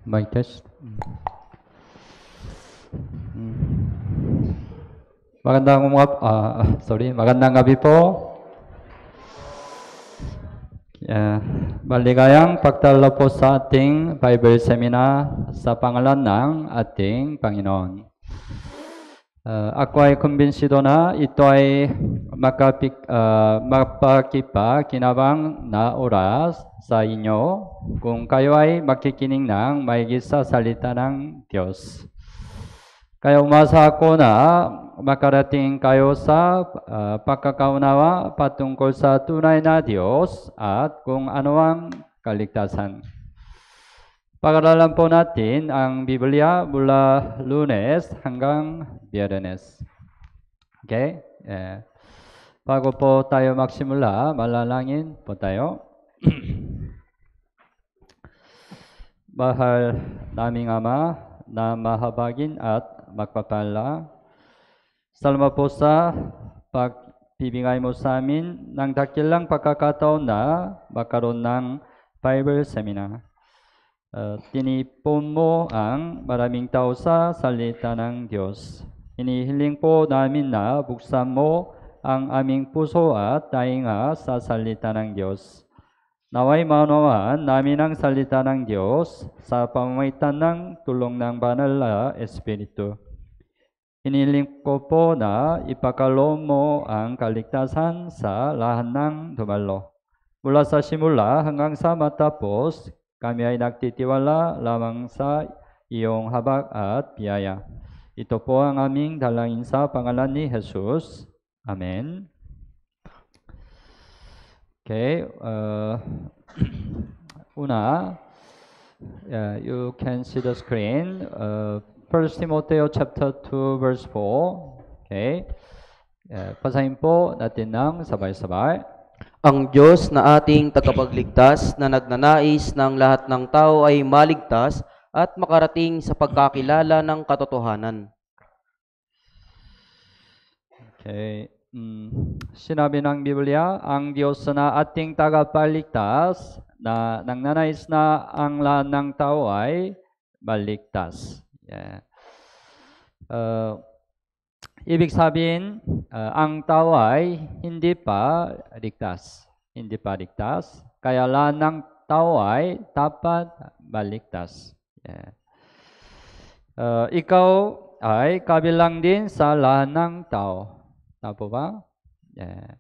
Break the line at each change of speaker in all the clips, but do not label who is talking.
Mic test. Magandang gabi po. Maligayang pagdalo po sa ating Bible Seminar sa pangalan ng ating Panginoon. Ako ay kumbinsido na ito ay mapakipakinabang na oras sa inyo kung kayo ay makikinig ng maigit sa salita ng Diyos. Kaya umasa ako na makarating kayo sa pagkakaunawa patungkol sa tunay na Diyos at kung ano ang kaligtasan. Pag-aralan po natin ang Biblia mula Lunes hanggang Biyernes. Okay? Bago po tayo magsimula, malalangin po tayo. Mahal naming Ama na mahabagin at magpapala, salamat po sa pagbibigay mo sa amin ng dakilang pagkakataon na magkaroon ng Bible Seminar. Tinipon mo ang maraming tao sa salita ng Diyos. Hinihiling po namin na buksan mo ang aming puso at tainga sa salita ng Diyos. Naway maunawaan namin ang salita ng Diyos sa pamamagitan ng tulong ng Banal na Espiritu. Hiniling ko po na ipakalo mo ang kaligtasan sa lahat ng dumalo. Mula sa simula hanggang sa matapos, kami ay nagtitiwala lamang sa iyong habag at biyaya. Ito po ang aming dalangin sa pangalan ni Jesus. Amen. Okay. Una, you can see the screen. 1 Timothy chapter 2 verse 4. Okay. Basahin po natin ng sabay-sabay.
Ang Diyos na ating tagapagligtas na nagnanais ng lahat ng tao ay maligtas at makarating sa pagkakilala ng katotohanan.
Okay. Sinabi ng Biblia, ang Diyos na ating tagapagligtas na nagnanais na ang lahat ng tao ay maligtas. Yeah. Ibig sabihin, ang tao ay hindi pa ligtas. Hindi pa ligtas. Kaya lahat ng tao ay dapat maligtas. Yeah. Ikaw ay kabilang din sa lahat ng tao. Tama ba? Yeah.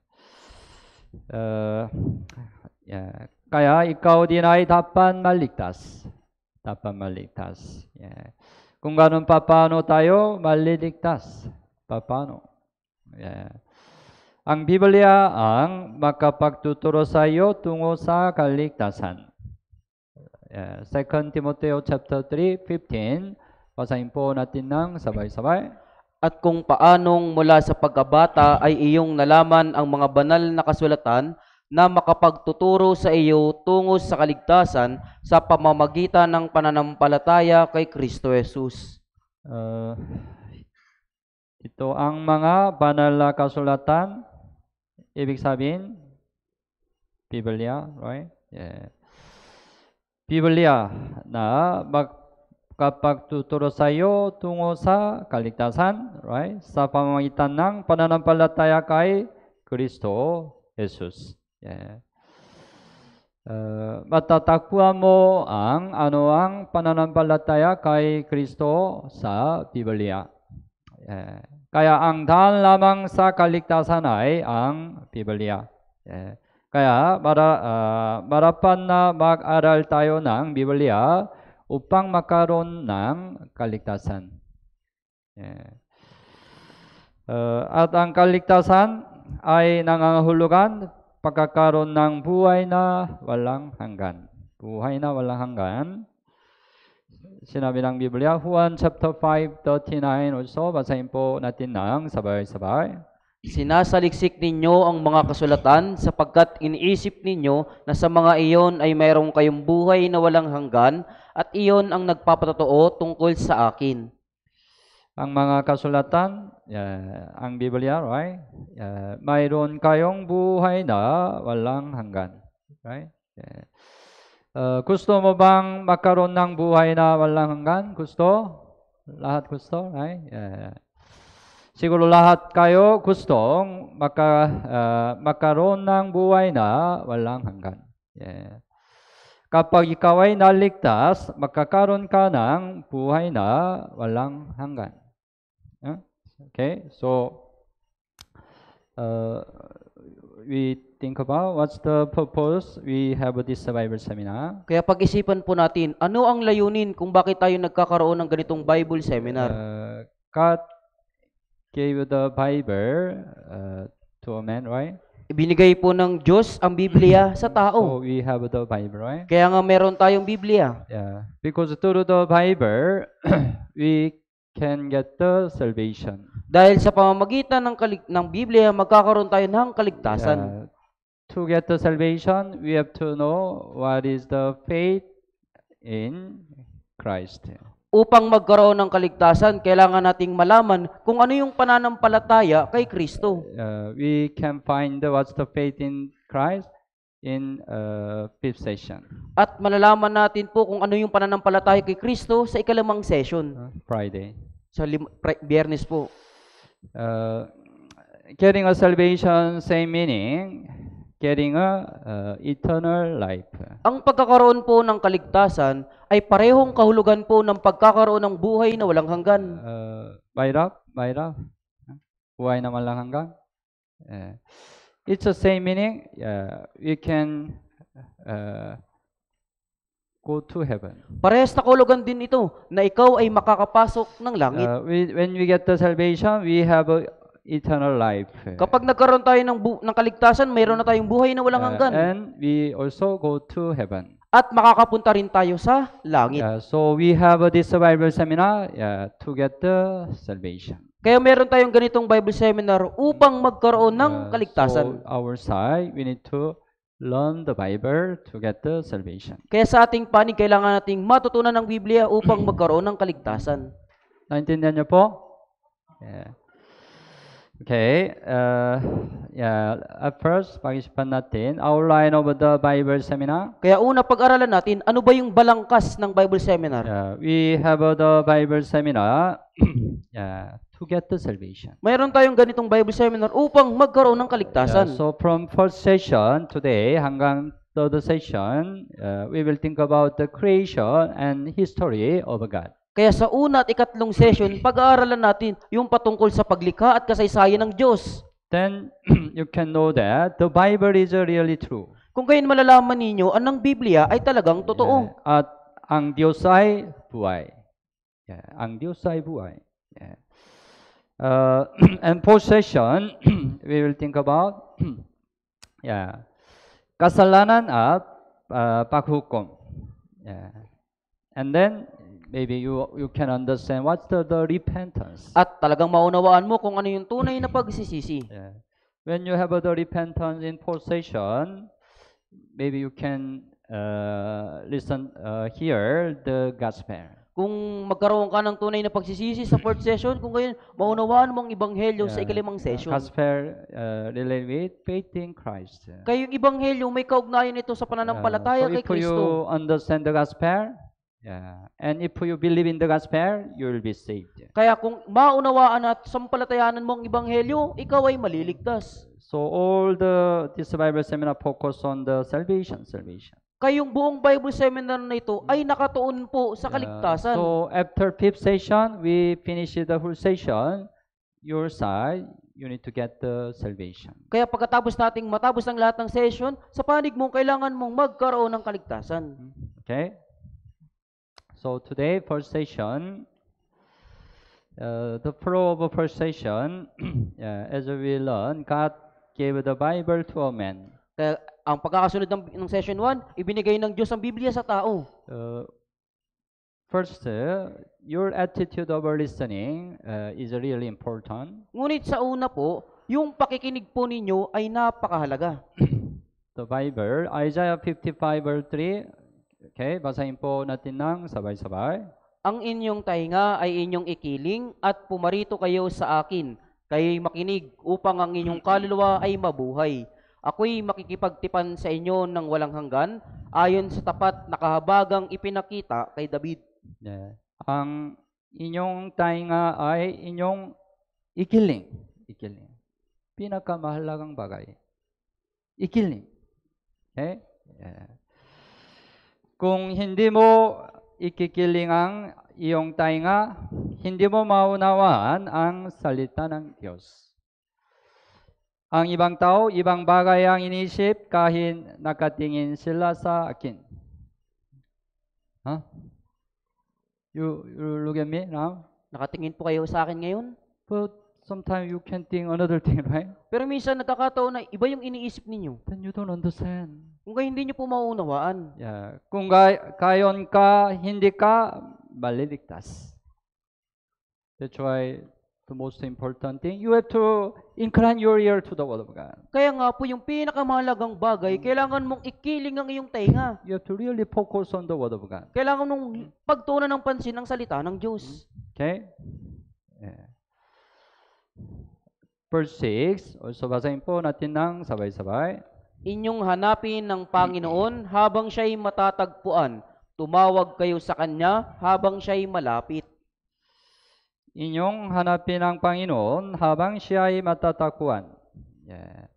Kaya ikaw din ay dapat maligtas. Dapat maligtas. Yeah. Kung ganun paano tayo maliligtas? Paano? Yeah. Ang Biblia ang makapagtuturo sa iyo tungo sa kaligtasan. 2 Timothy chapter 3:15. Basahin po natin ng sabay-sabay.
At kung paanong mula sa pagkabata ay iyong nalaman ang mga banal na kasulatan na makapagtuturo sa iyo tungo sa kaligtasan sa pamamagitan ng pananampalataya kay Kristo Jesus.
Ito ang mga banal na kasulatan. Ibig sabihin, Biblia, right? Yeah. Biblia na makapagtuturo sa iyo tungo sa kaligtasan, right? Sa pamamagitan ng pananampalataya kay Kristo Jesus. Yeah. Matatagpuan mo ang ang pananampalataya kay Kristo sa Biblia. Yeah. Kaya ang daan lamang sa kaligtasan ay ang Biblia. Yeah. Kaya marapan na mag-aral tayo ng Biblia upang magkaroon ng kaligtasan. Yeah. At ang kaligtasan ay nangangahulugan pagkakaroon ng buhay na walang hanggan. Buhay na walang hanggan. Sinabi ng Biblia, Juan chapter 5:39 also, basahin po natin ng sabay-sabay.
Sinasaliksik ninyo ang mga kasulatan sapagkat iniisip ninyo na sa mga iyon ay mayroong kayong buhay na walang hanggan at iyon ang nagpapatotoo tungkol sa akin.
Ang mga kasulatan, ang Biblia, right? Mayroon kayong buhay na walang hanggan. Right? Gusto mo bang magkaroon ng buhay na walang hanggan? Gusto? Lahat gusto? Right? Yeah. Siguro lahat kayo gustong magkaroon ng buhay na walang hanggan. Yeah. Kapag ikaw ay naligtas, magkakaroon ka ng buhay na walang hanggan. Okay? So, we think about what's the purpose we have this Bible seminar.
Kaya pag-isipan po natin, ano ang layunin kung bakit tayo nagkakaroon ng ganitong Bible seminar?
God gave the Bible to a man, right?
Ibinigay po ng Diyos ang Biblia sa
So
tao.
we have the Bible, right?
Kaya nga meron tayong Biblia.
Yeah, because through the Bible we can get the salvation.
Dahil sa pamamagitan ng Biblia, magkakaroon tayo ng kaligtasan.
To get the salvation, we have to know what is the faith in Christ.
Upang magkaroon ng kaligtasan, kailangan nating malaman kung ano yung pananampalataya kay Kristo.
We can find what's the faith in Christ in fifth session.
At malalaman natin po kung ano yung pananampalataya kay Kristo sa ikalimang session.
Friday.
Sa Biyernes po.
Getting a salvation, same meaning, getting a eternal life.
Ang pagkakaroon po ng kaligtasan ay parehong kahulugan po ng pagkakaroon ng buhay na walang hanggan.
Bayrak, buhay na walang hanggan. It's the same meaning. You can go to heaven.
Parehas na kahulugan din ito na ikaw ay makakapasok ng langit.
When we get the salvation, we have a eternal life.
Kapag nagkaroon tayo ng kaligtasan, mayroon na tayong buhay na walang hanggan.
And we also go to heaven.
At makakapunta rin tayo sa langit.
So we have this Bible seminar to get the salvation.
Kaya meron tayong ganitong Bible seminar upang magkaroon ng kaligtasan.
So our side, we need to learn the Bible to get the salvation.
Kaya sa ating panig, kailangan nating matutunan ng Biblia upang magkaroon ng kaligtasan.
Naintindihan niyo po? Okay. At first, pag-isipan natin, outline of the Bible seminar.
Kaya una, pag-aralan natin, ano ba yung balangkas ng Bible seminar?
We have the Bible seminar to get the salvation.
Mayroon tayong ganitong Bible seminar upang magkaroon ng kaligtasan.
So from first session today hanggang third session, we will think about the creation and history of God.
Kaya sa una at ikatlong session, pag-aaralan natin yung patungkol sa paglikha at kasaysayan ng Diyos.
Then you can know that the Bible is really true.
Kung kayo malalaman ninyo, ang Biblia ay talagang totoo.
At ang Diyos ay buhay. Ang Diyos ay buhay. And fourth session, we will think about kasalanan at paghukom. And then maybe you can understand what's the repentance.
At talagang maunawaan mo kung ano yung tunay na pagsisisi.
When you have the repentance in fourth session, maybe you can hear the gospel.
Kung magkaroon ka ng tunay na pagsisisi sa fourth session, kung gayon, maunawaan mo ang ibanghelyo sa ikalimang session.
Gospel related with faith in Christ.
Kaya yung ibanghelyo, may kaugnayan ito sa pananampalataya kay
So if you
Kristo.
understand the gospel, and if you believe in the gospel, you will be saved.
Kaya kung maunawaan at sampalatayanan mo ang ibanghelyo, ikaw ay maliligtas.
So all this Bible seminar focus on the salvation.
Kayong buong Bible seminar na ito ay nakatuon po sa kaligtasan.
So after fifth session, we finish the whole session. Your side, you need to get the salvation.
Kaya pagkatapos nating matapos ang lahat ng session, sa panig mo, kailangan mong magkaroon ng kaligtasan.
Okay? So today, first session, the flow of first session, as we learn, God gave the Bible to a man.
Kaya ang pagkakasunod ng session 1, ibinigay ng Diyos ang Biblia sa tao.
First, your attitude of listening is really important.
Ngunit sa una po, yung pakikinig po ninyo ay napakahalaga.
The Bible, Isaiah 55 verse 3. Okay, basahin po natin ng sabay-sabay.
Ang inyong tainga ay inyong ikiling at pumarito kayo sa akin. Kayo'y makinig upang ang inyong kaluluwa ay mabuhay. Ako'y makikipagtipan sa inyo ng walang hanggan ayon sa tapat na kahabagang ipinakita kay David.
Yeah. Ang inyong tainga ay inyong ikiling. Ikiling. Pinakamahalagang bagay. Ikiling. Okay? Yeah. Kung hindi mo ikikiling ang iyong tainga, hindi mo maunawaan ang salita ng Diyos. Ang ibang tao, ibang bagay ang inisip kahit nakatingin sila sa akin. Huh? You look at me now?
Nakatingin po kayo sa akin ngayon?
But sometimes you can think another thing, right?
Pero minsan nagkakataon na iba yung iniisip ninyo.
Then you don't understand.
Kung kayo hindi nyo po mauunawaan.
Yeah. Kung kayon ka, hindi ka maliligtas. That's why the most important thing, you have to incline your ear to the Word of God.
Kaya nga po yung pinakamahalagang bagay, kailangan mong ikiling ang iyong tainga.
You have to really focus on the Word of God.
Kailangan mong pagtuunan ng pansin ang salita ng Diyos.
Okay? Yeah. Verse 6, also basahin po natin ng sabay-sabay.
Inyong hanapin ng Panginoon habang siya'y matatagpuan. Tumawag kayo sa Kanya habang siya'y malapit.
Inyong hanapin ang Panginoon habang siya ay matatagpuan. Yeah.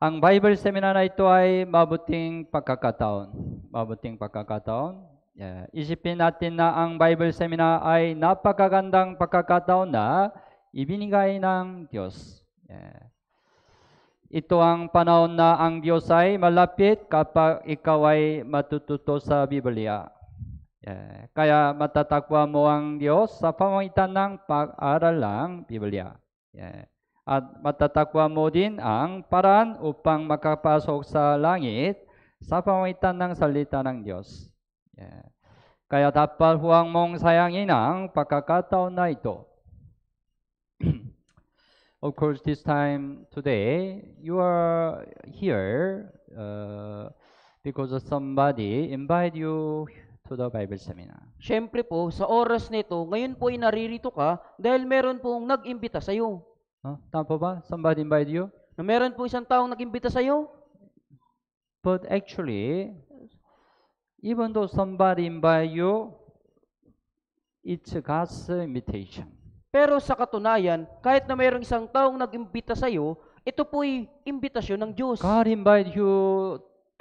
Ang Bible seminar na ito ay mabuting pagkakataon. Mabuting pagkakataon. Yeah. Isipin natin na ang Bible seminar ay napakagandang pagkakataon na ibinigay ng Diyos. Yeah. Ito ang panahon na ang Diyos ay malapit kapag ikaw ay matututo sa Biblia. Yeah. Kaya matatagpuan mo ang Diyos sa pamamagitan ng pag-aral ng Biblia. Yeah. At matatagpuan mo din ang paraan upang makapasok sa langit sa pamamagitan ng salita ng Diyos. Yeah. Kaya dapat huwag mong sayangin ang pagkakataon na ito. Of course, this time today, you are here because somebody invite you to the Bible seminar.
Siyempre po, sa oras nito, ngayon po ay naririto ka dahil meron pong nag-imbita sa iyo.
Tama po ba? Somebody invite you?
Na meron po isang taong nag-imbita sa iyo.
But actually, even though somebody invite you, it's God's invitation.
Pero sa katunayan, kahit na mayroong isang taong nag-imbita sa iyo, ito po'y imbitasyon ng Diyos.
God invite you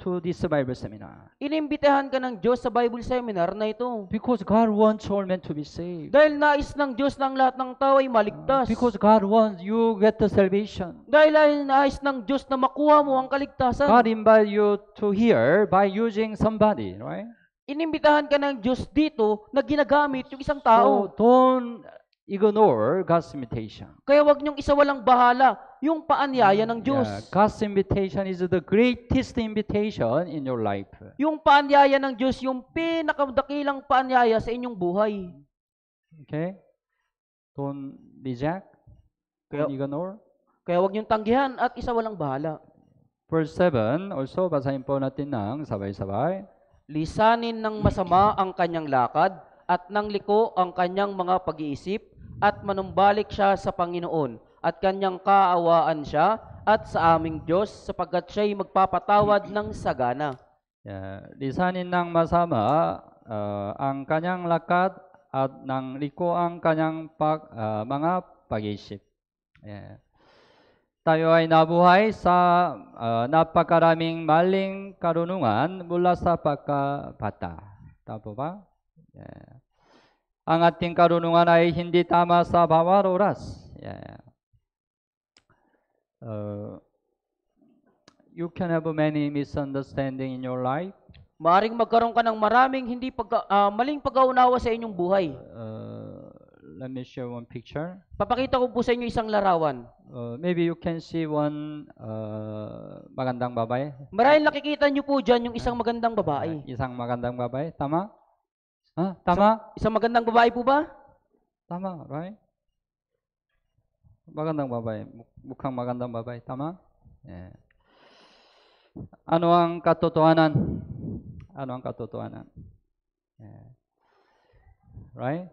to this Bible seminar.
Inimbitahan ka ng Diyos sa Bible seminar na ito.
Because God wants all men to be saved.
Dahil nais ng Diyos ng lahat ng tao ay maligtas.
Because God wants you get the salvation.
Dahil nais ng Diyos na makuha mo ang kaligtasan.
God invite you to hear by using somebody, right?
Inimbitahan ka ng Diyos dito na ginagamit yung isang
So
tao.
don't ignore God's invitation.
Kaya wag niyong isawalang bahala yung paanyaya ng Diyos.
Yeah, God's invitation is the greatest invitation in your life.
Yung paanyaya ng Diyos, yung pinakadakilang paanyaya sa inyong buhay.
Okay? Don't reject. Don't ignore.
Kaya wag niyong tanggihan at isawalang bahala.
Verse 7, also basahin po natin ng sabay-sabay.
Lisanin ng masama ang kanyang lakad at ng liko ang kanyang mga pag-iisip at manumbalik siya sa Panginoon at kanyang kaawaan siya at sa aming Diyos sapagkat siya'y magpapatawad ng sagana.
Yeah. Lisanin ng masama ang kanyang lakad at ng liko ang kanyang mga pag-iisip. Yeah. Tayo ay nabuhay sa napakaraming maling karunungan mula sa pagkabata. Tama ba? Yeah. Ang ating karunungan ay hindi tama sa bawat oras. Yeah. You can have many misunderstanding in your life.
Maaring magkaroon ka ng maraming maling pag-aunawa sa inyong buhay.
Let me share one picture.
Papakita ko po sa inyo isang larawan.
Maybe you can see one magandang babae.
Marahil nakikita niyo po dyan yung isang magandang babae.
Isang magandang babae, tama? Tama?
Isang magandang babae po ba?
Tama, right? Magandang babae. Mukhang magandang babae, tama? Yeah. Ano ang katotohanan? Ano ang katotohanan? Yeah. Right?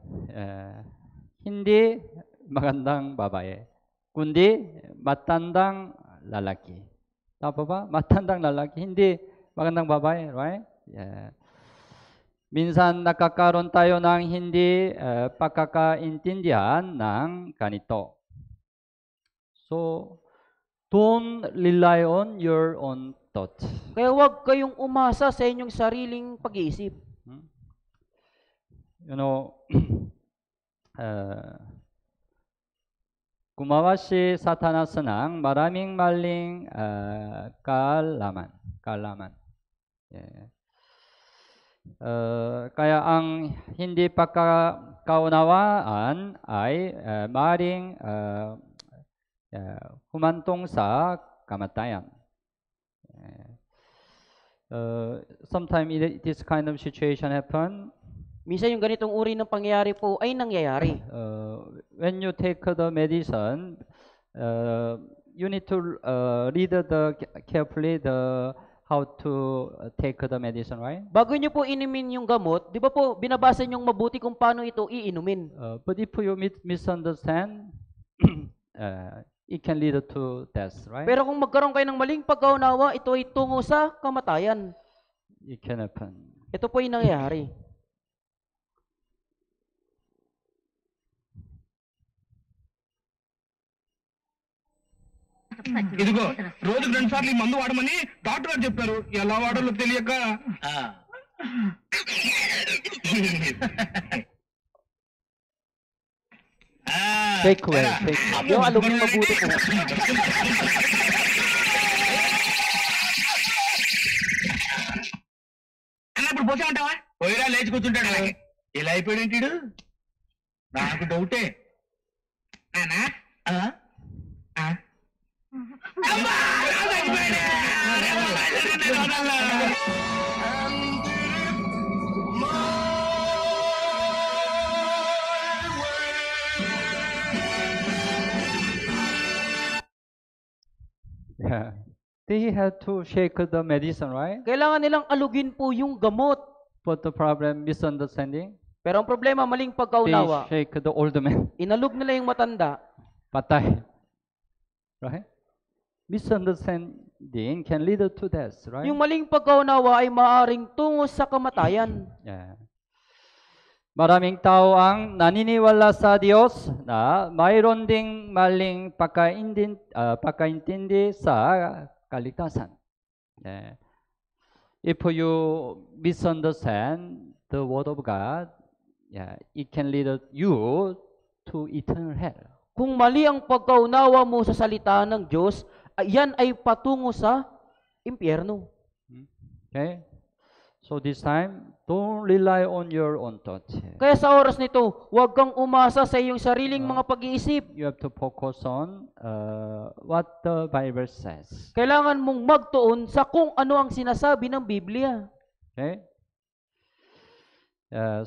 Hindi magandang babae, kundi matandang lalaki. Tama ba? Matandang lalaki, hindi magandang babae, right? Yeah. Minsan nakakaroon tayo ng hindi pagkakaintindihan ng ganito. So, don't rely on your own thoughts.
Kaya huwag kayong umasa sa inyong sariling pag-iisip.
You know, gumawa si Satanas ng maraming maling kaalaman. Yeah. Kaya ang hindi pagkakaunawaan ay maaaring humantong sa kamatayan. Sometimes this kind of situation happen.
Minsan yung ganitong uri ng pangyayari po ay nangyayari.
When you take the medicine, you need to read carefully how to take the medicine, right?
Bago nyo po inumin yung gamot, di ba po binabasa nyong mabuti kung paano ito iinumin?
But if you misunderstand, it can lead to death, right?
Pero kung magkaroon kayo ng maling pagkaunawa, ito ay tungo sa kamatayan.
It can happen.
Ito po yung nangyayari.
ఇదిగో రోజు 2 సార్లు ఈ మందు వాడమని డాక్టర్ గారు చెప్పారు. ఎలా వాడాలో తెలియక
Take away.
Yung aluming mabuti po.
అన్న ఇప్పుడు పోసామంటావా? పోయిరా లేచి కూర్చుంటాడు. ఇలా అయిపోయాడు. నాకు డౌటే. నానా
Yeah. They had to shake the medicine, right?
Kailangan nilang alugin po yung gamot.
But the problem, misunderstanding.
Pero ang problema, maling
They
pagkaunawa.
shake the old man.
Inalug nila yung matanda.
Patay. Right? Misunderstanding can lead to death, right?
Yung maling pagkaunawa ay maaring tungo sa kamatayan.
Yeah. Maraming tao ang naniniwala sa Diyos na mayroon ding maling pagkaintindi sa kaligtasan. Yeah. If you misunderstand the Word of God, yeah, it can lead you to eternal hell.
Kung mali ang pagkaunawa mo sa salita ng Diyos, yan ay patungo sa impyerno.
Okay? So this time, don't rely on your own thoughts.
Kaya sa oras nito, huwag kang umasa sa iyong sariling mga pag-iisip.
You have to focus on what the Bible says.
Kailangan mong magtuon sa kung ano ang sinasabi ng Biblia.
Okay?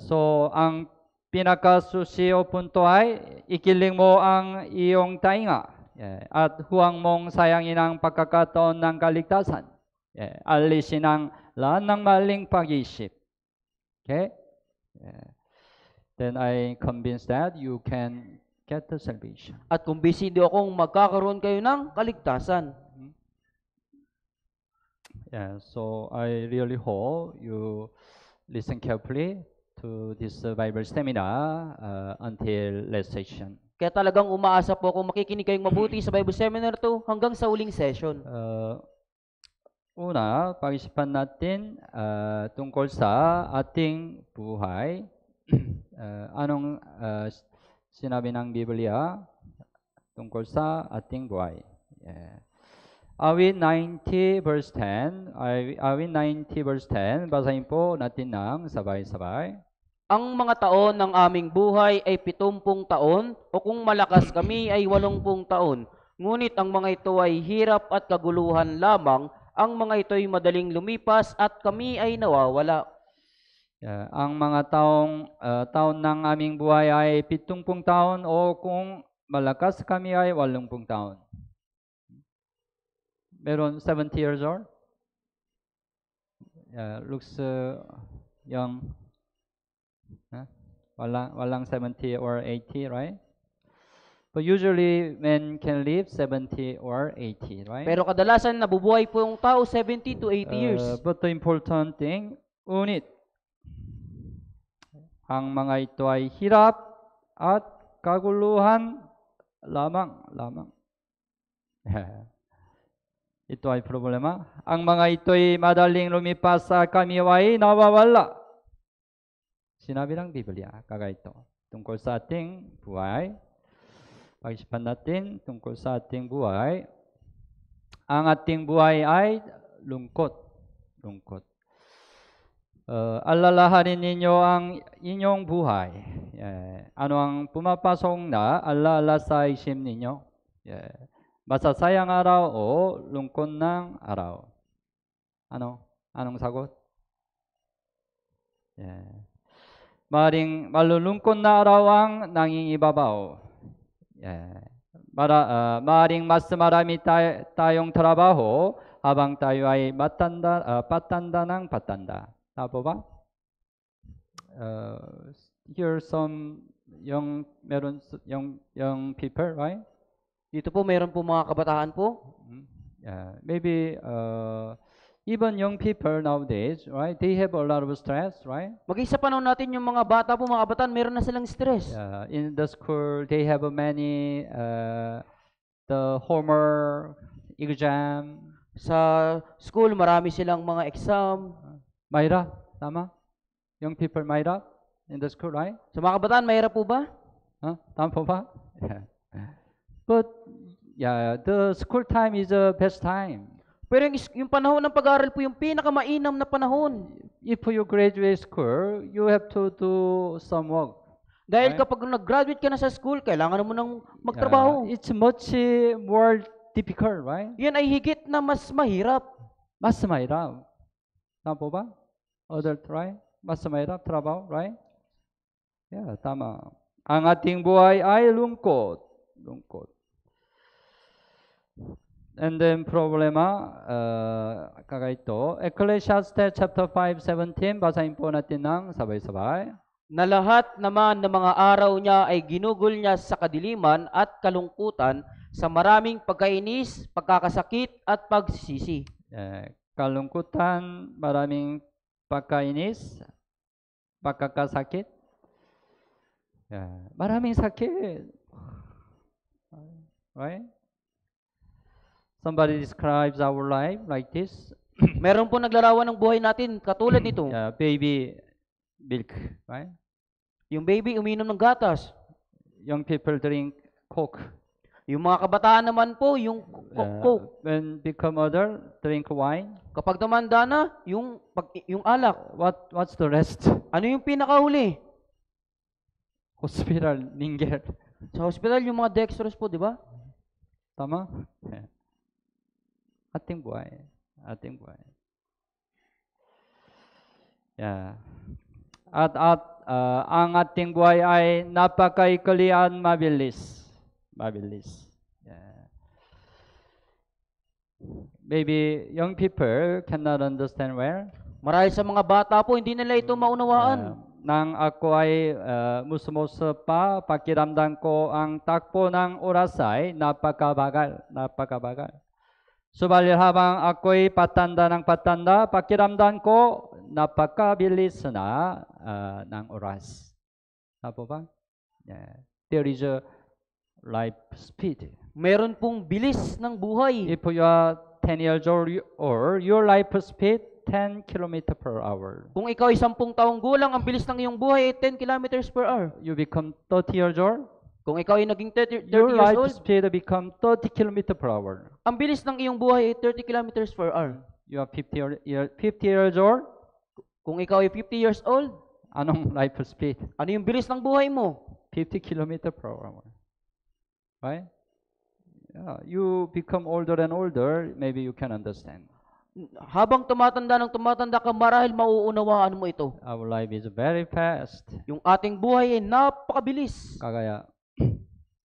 So, ang pinakasusi o punto ay ikiling mo ang iyong tainga at huwag mong sayangin ang pagkakataon ng kaligtasan. Alisin ang lahat ng maling pag-iisip. Okay? Then I convinced that you can get the salvation.
At kung bisido akong magkakaroon kayo ng kaligtasan.
Yeah, so I really hope you listen carefully to this Bible seminar until last session.
Kaya talagang umaasa po kung makikinig kayong mabuti sa Bible seminar to hanggang sa uling session.
Una, pag-isipan natin tungkol sa ating buhay. Anong sinabi ng Biblia tungkol sa ating buhay? Awit 90 verse 10. Awit 90 verse 10. Basahin po natin ng sabay-sabay.
Ang mga taon ng aming buhay ay 70 taon o kung malakas kami ay 80 taon. Ngunit ang mga ito ay hirap at kaguluhan lamang. Ang mga ito ay madaling lumipas at kami ay nawawala.
Ang mga taon ng aming buhay ay 70 taon o kung malakas kami ay 80 taon. Meron 70 years old? Looks young. Walang 70 or 80, right? But usually men can live 70 or 80, right?
Pero kadalasan nabubuhay po yung tao 70 to 80 years.
But the important thing, unit. Ang mga ito ay hirap at kaguluhan lamang. Ito ay problema. Ang mga ito'y madaling lumipas sa kamiway nawawala. Sinabi ng Biblia, kagaya ito. Tungkol sa ating buhay, pag-isipan natin tungkol sa ating buhay, ang ating buhay ay lungkot. Alalahanin ninyo ang inyong buhay. Ano ang pumapasok na alala sa isip ninyo? Masasayang araw o lungkot ng araw? Anong sagot? Maring malulungkot na araw ang nangingibabaw. Maring mas marami tayong trabaho habang tayo ay patanda ng patanda. Tama ba? Here some young people, right?
Dito po meron po mga kabataan po.
Maybe even young people nowadays, right? They have a lot of stress, right?
Maging sa panahon natin yung mga bata po, mga kabataan, meron na silang stress.
In the school, they have many the homework, exam.
Sa school, marami silang mga exam.
Mahirap, tama? Young people mahirap in the school, right?
Sa mga kabataan, mahirap po ba?
Tama po ba? But the school time is the best time.
Pero yung panahon ng pag-aaral po yung pinakamainam na panahon.
If you graduate school, you have to do some work.
Dahil
right?
kapag nag-graduate ka na sa school, kailangan mo nang magtrabaho.
It's much more difficult, right?
Yan ay higit na mas mahirap.
Mas mahirap. Tama po ba? Adult, right? Mas mahirap trabaho, right? Tama. Ang ating buhay ay lungkot. And then problema, kagaya ito, Ecclesiastes chapter 5:17, basahin po natin ng sabay-sabay.
Na lahat naman ng mga araw niya ay ginugol niya sa kadiliman at kalungkutan, sa maraming pagkainis, pagkakasakit at pagsisisi.
Kalungkutan, maraming pagkainis, pagkakasakit. Maraming sakit. Right? Somebody describes our life like this.
Meron po naglarawan ng buhay natin katulad nito.
Baby milk, right?
Yung baby uminom ng gatas.
Young people drink Coke.
Yung mga kabataan naman po, yung Coke.
When become older, drink wine.
Kapag tumanda na, yung alak.
What's the rest?
Ano yung pinakahuli?
Hospital, ninger.
Sa hospital, yung mga dextrose po, di ba?
Tama? Ating buhay. At ang ating buhay ay napakaikalian mabilis. Maybe young people cannot understand well.
Marahil sa mga bata po, hindi nila ito maunawaan.
Nang ako ay musumuso pa, pakiramdam ko ang takbo ng oras ay napakabagal. Subalit habang ako'y patanda, pakiramdam ko napakabilis na ng oras. Tama ba? There is a life speed.
Meron pong bilis ng buhay.
If you are 10 years old or your life speed 10 km per hour.
Kung ikaw ay 10 taong gulang, ang bilis ng iyong buhay ay 10 kilometers per hour.
You become 30 years old.
Kung ikaw ay naging 30
Your
years
life
old,
speed become 30 km per hour.
ang bilis ng iyong buhay ay 30 kilometers per hour.
You are 50 years old.
Kung ikaw ay 50 years old,
Anong life speed?
ano yung bilis ng buhay mo?
50 km per hour. Right? You become older and older, maybe you can understand.
Habang tumatanda ka, marahil mauunawaan mo ito.
Our life is very fast.
Yung ating buhay ay napakabilis.
Kagaya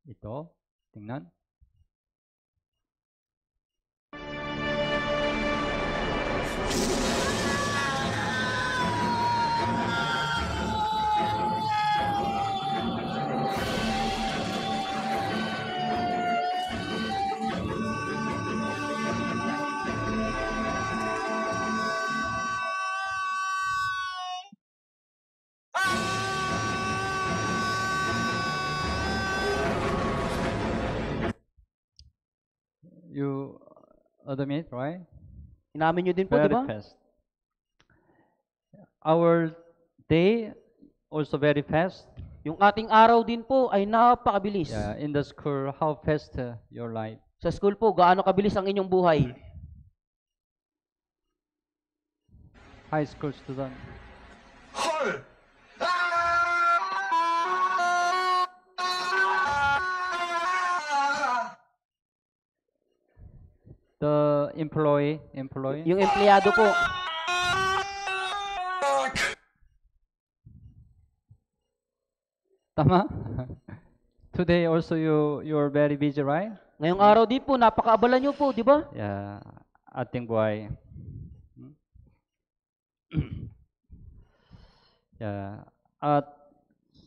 ito, tingnan. You admit, right?
Inamin nyo din po, di
Very
ba?
fast. Our day also very fast.
Yung ating araw din po ay napakabilis.
Yeah, in the school, how fast your life?
Sa school po, gaano kabilis ang inyong buhay?
High school student. The employee.
Yung empleyado po,
Tama? Today also you're very busy, right?
ngayong araw din po, napakaabala nyo po, di ba?
Yeah, ating buhay. Yeah. At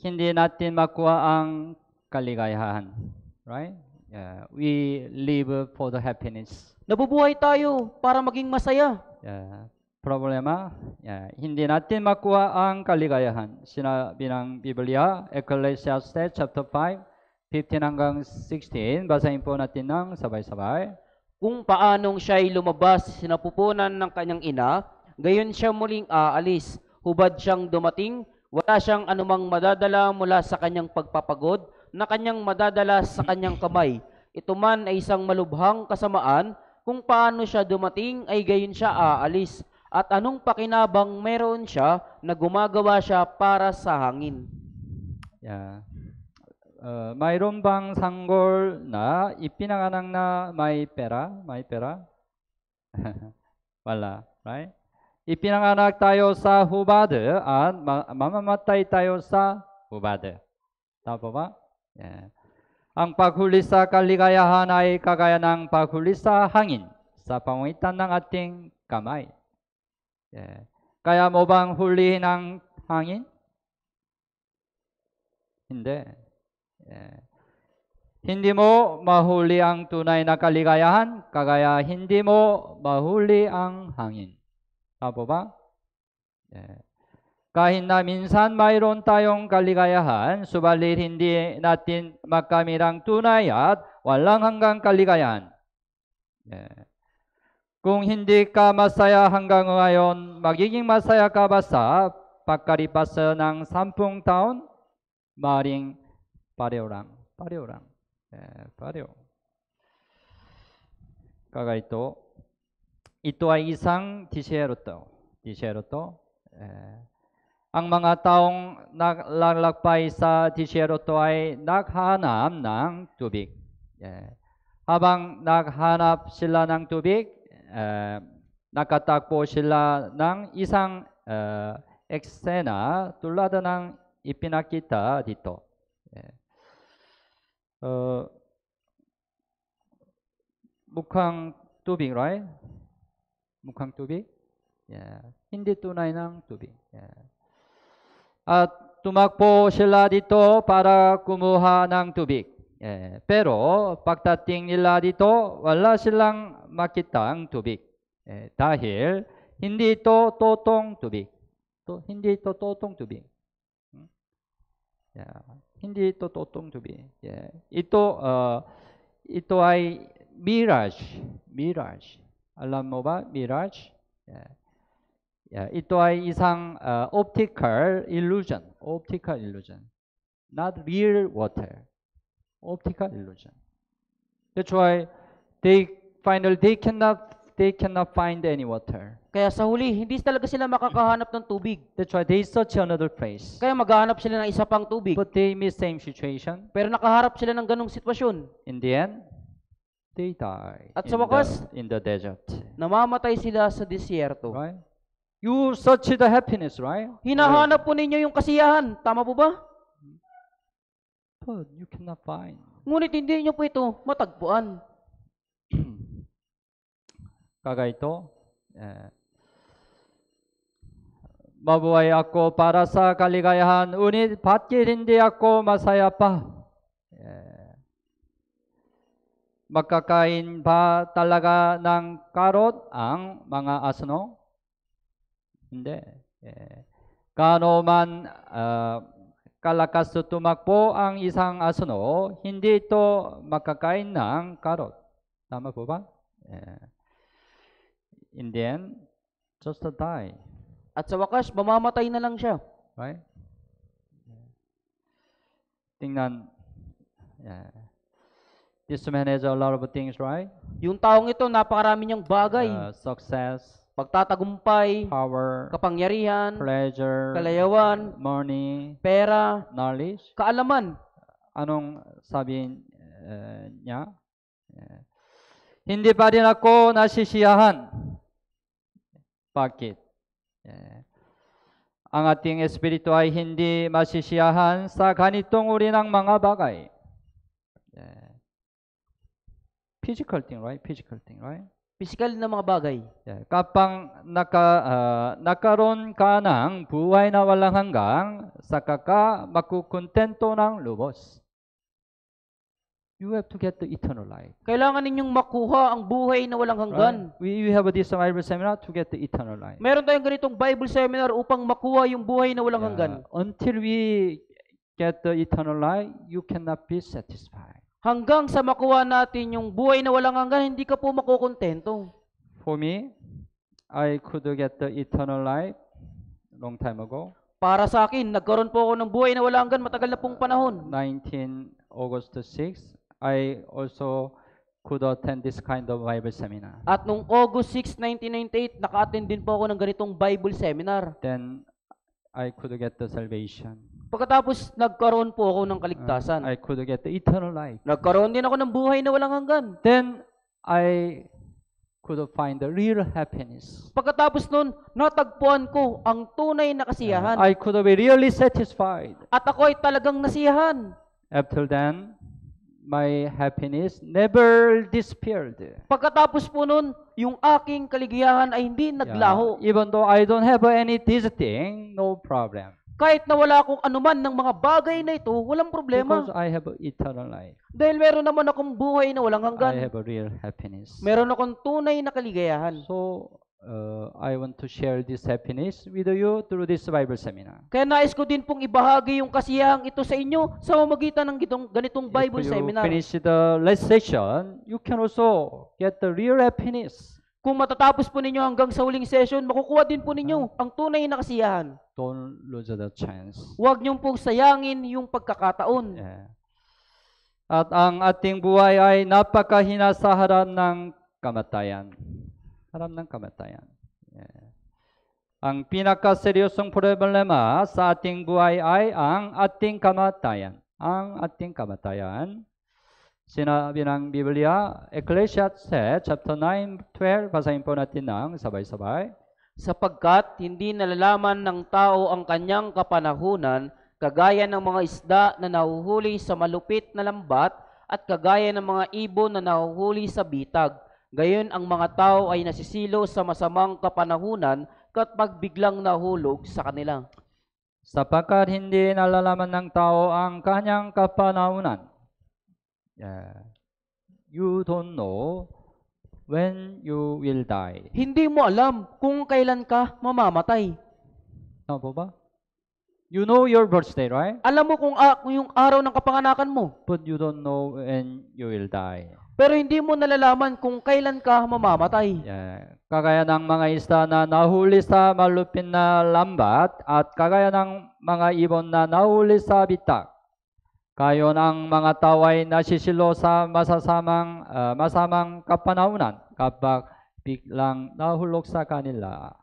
hindi natin makuha ang kaligayahan, right? Yeah, we live for the happiness.
Nabubuhay tayo para maging masaya.
Yeah. Problema, yeah, hindi natin makuha ang kaligayahan. Sinabi ng Biblia, Ecclesiastes chapter 5, 15 hanggang 16. Basahin po natin ng sabay-sabay.
Kung paanong siya'y lumabas, sinapupunan ng kanyang ina, gayon siya muling aalis. Hubad siyang dumating, wala siyang anumang madadala mula sa kanyang pagpapagod, na kanyang madadala sa kanyang kamay. Ito man ay isang malubhang kasamaan, kung paano siya dumating ay gayon siya aalis. At anong pakinabang meron siya na gumagawa siya para sa hangin?
Yeah. Mayroon bang sanggol na ipinanganak na may pera? May pera? Wala, right? Ipinanganak tayo sa hubad at mamamatay tayo sa hubad. Tama ba? Yeah. Ang paghuli sa kaligayahan ay kagaya ng paghuli sa hangin sa pamamagitan ng ating kamay. Yeah. Kaya mo bang hulihin ang hangin? Hindi. Yeah. Hindi mo mahuli ang tunay na kaligayahan, kagaya hindi mo mahuli ang hangin. Tama ba? Yeah. Kahit na minsan mayroon tayong kaligayahan, subalit hindi natin makamit ang tunay at walang hanggang kaligayahan. Yeah. Kung hindi ka masaya hanggang ngayon, magiging masaya ka ba sa pagkalipas ng 10 taon? Maring pareho lang. Pareho lang. Pareho. Kagaya ito. Ito ay isang disyerto. Disyerto. Ang mga taong naglalakbay sa disyerto ay naghanap ng tubig. Habang naghanap sila ng tubig, nakatagpo sila ng isang eksena tulad ng ipinakita dito. Mukhang tubig, right? Mukhang tubig? Yeah. Hindi tunay ng tubig. Yeah. At tumakbo sila dito para kumuha ng tubig. Pero pagdating nila dito, wala silang makitang tubig. Dahil hindi ito totoong tubig. Hindi ito totoong tubig. Yeah. Hindi ito totoong tubig. Yeah. Ito ay mirage. Mirage. Alam mo ba? Mirage? Yeah. Yeah. Ito ay isang optical illusion. Optical illusion. Not real water. Optical illusion. That's why they cannot find any water.
Kaya sa huli, hindi talaga sila makakahanap ng tubig.
That's why they search another place.
Kaya maghahanap sila ng isa pang tubig.
But they miss same situation.
Pero nakaharap sila ng ganong sitwasyon.
In the end, they die.
At sa wakas,
in the desert.
namamatay sila sa disyerto.
Right? You search the happiness, right?
Hinahanap po ninyo yung kasiyahan. Tama po ba?
But you cannot find.
Ngunit hindi nyo po ito matagpuan.
Kagaya ito. Mabuhay ako para sa kaligayahan, ngunit bakit hindi ako masaya pa? Magkakain ba talaga ng karot ang mga asno? Hindi. Kano man kalakas tumakbo ang isang asno, hindi ito makakain ng karot. Tama po ba? Yeah. In the end, just to die.
At sa wakas, mamamatay na lang siya.
Right? Tingnan. Yeah. This man has a lot of things, right?
Yung taong ito, napakarami niyang bagay.
Success,
Pagtatagumpay,
power,
kapangyarihan,
pleasure,
kalayawan,
money,
pera,
knowledge.
kaalaman.
Anong sabihin niya? Hindi pa rin ako nasisiyahan. Bakit? Ang ating espiritu ay hindi masisiyahan sa ganitong uri ng mga bagay. Physical thing, right? Physical thing, right?
Pisikal na mga bagay.
Kapag nakaroon ka ng buhay na walang hanggang, saka ka makukontento ng lubos. You have to get the eternal life.
Kailangan ninyong makuha ang buhay na walang hanggan.
Right? We have this Bible seminar to get the eternal life.
Meron tayong ganitong Bible seminar upang makuha yung buhay na walang hanggan.
Until we get the eternal life, you cannot be satisfied.
Hanggang sa makuha natin yung buhay na walang hanggan, hindi ka po makukontento.
For me, I could get the eternal life long time ago.
Para sa akin, nagkaroon po ako ng buhay na walang hanggan matagal na pong panahon.
19 August 6, I also could attend this kind of Bible seminar.
At nung August 6, 1998, naka-attend din po ako ng ganitong Bible seminar.
Then I could get the salvation.
Pagkatapos, nagkaroon po ako ng kaligtasan.
I could get the eternal life.
Nagkaroon din ako ng buhay na walang hanggan.
Then I could find the real happiness.
Pagkatapos nun, natagpuan ko ang tunay na kasiyahan.
I could be really satisfied.
At ako ay talagang nasiyahan.
After then, my happiness never disappeared.
Pagkatapos po nun, yung aking kaligayahan ay hindi naglaho.
Even though I don't have any this thing, no problem.
Kahit na wala akong anuman ng mga bagay na ito, walang problema.
Because I have eternal life.
Dahil meron naman akong buhay na walang
I
hanggan.
have a real happiness.
Meron akong tunay na kaligayahan.
So, I want to share this happiness with you through this Bible seminar.
Kaya nais ko din pong ibahagi yung kasiyahang ito sa inyo sa pamamagitan ng ganitong Bible
If you
seminar.
finish the last session, you can also get the real happiness.
Kung matatapos po ninyo hanggang sa huling session, makukuha din po ninyo ang tunay na kasiyahan.
Don't lose the chance.
Huwag niyong pong sayangin yung pagkakataon.
Yeah. At ang ating buhay ay napakahina sa harap ng kamatayan. Harap ng kamatayan. Yeah. Ang pinakaseryosong problema sa ating buhay ay ang ating kamatayan. Ang ating kamatayan. Sinabi ng Biblia, Ecclesiastes chapter 9:12, basahin po natin ng sabay-sabay.
Sapagkat hindi nalalaman ng tao ang kanyang kapanahunan, kagaya ng mga isda na nahuhuli sa malupit na lambat at kagaya ng mga ibon na nahuhuli sa bitag. Gayon ang mga tao ay nasisilo sa masamang kapanahunan kapag biglang nahulog sa kanila.
Sapagkat hindi nalalaman ng tao ang kanyang kapanahunan. You don't know when you will die.
Hindi mo alam kung kailan ka mamamatay.
Tama po ba? You know your birthday, right?
Alam mo kung yung araw ng kapanganakan mo,
But you don't know when you will die.
pero hindi mo nalalaman kung kailan ka mamamatay.
Kagaya ng mga isda na nahuli sa malupit na lambat at kagaya ng mga ibon na nahuli sa bitak. Gayon ang mga tao ay nasisilo sa masamang kapanahunan kapag biglang nahulog sa kanila.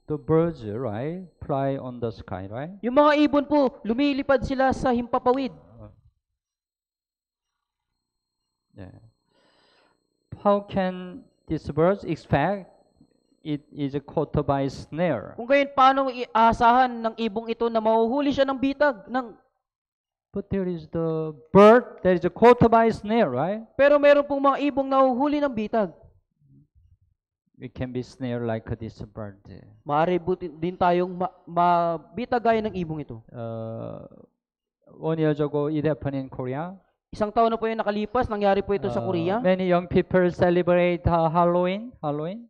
The birds, right, fly on the sky, right?
Yung mga ibon po, lumilipad sila sa himpapawid.
How can these birds expect it is caught by snare?
Kung gayon, paano iaasahan ng ibong ito na mahuhuli siya ng bitag?
But there is the bird that is caught by snare, right?
Pero meron pong mga ibong nahuhuli ng bitag.
We can be snare like this bird.
Maaari din tayong mabitag gaya ng ibong ito.
1 year ago, it happened in Korea.
Isang taon na po yung nakalipas, nangyari po ito sa Korea.
Many young people celebrate Halloween.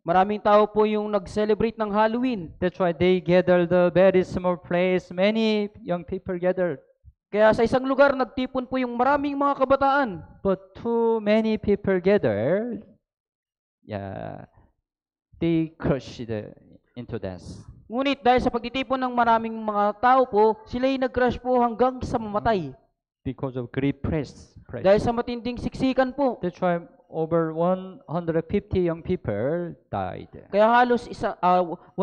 Maraming tao po yung nag-celebrate ng Halloween.
That's why they gather the very small place. Many young people gather.
Kaya sa isang lugar, nagtipon po yung maraming mga kabataan.
But too many people gather. They crushed into death.
Ngunit dahil sa pagtitipon ng maraming mga tao po, sila'y nag-crash po hanggang sa mamatay.
Because of great press.
Dahil sa matinding siksikan po.
That's why over 150 young people died.
Kaya halos 150